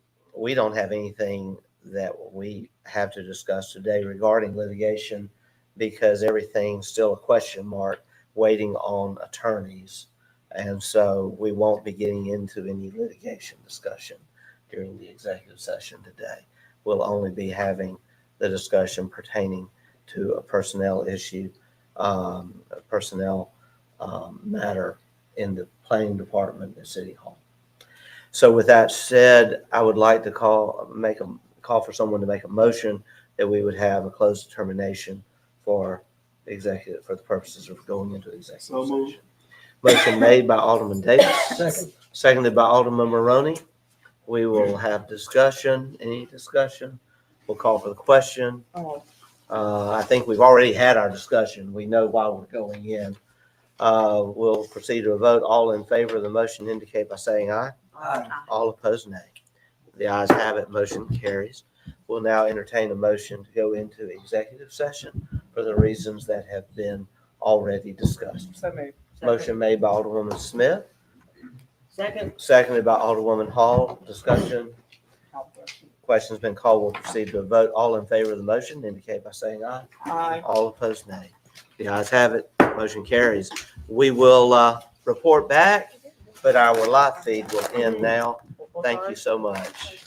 don't have anything that we have to discuss today regarding litigation, because everything's still a question mark waiting on attorneys. And so we won't be getting into any litigation discussion during the executive session today. We'll only be having the discussion pertaining to a personnel issue, a personnel matter in the planning department at City Hall. So with that said, I would like to call for someone to make a motion that we would have a closed determination for the purposes of going into executive So moved. session. Motion made by Alderman Davis. Second. Seconded by Alderman Maroney. We will have discussion. Any discussion? We'll call for the question. I think we've already had our discussion. We know why we're going in. We'll proceed to a vote. All in favor of the motion indicate by saying aye. Aye. All opposed, nay. The ayes have it. Motion carries. We'll now entertain a motion to go into executive session for the reasons that have been already discussed. So moved. Motion made by Alderwoman Smith, Second. seconded by Alderwoman Hall. Discussion. Question's been called. We'll proceed to a vote. All in favor of the motion indicate by saying aye. Aye. All opposed, nay. The ayes have it. Motion carries. We will report back, but our live feed will end now. Thank you so much.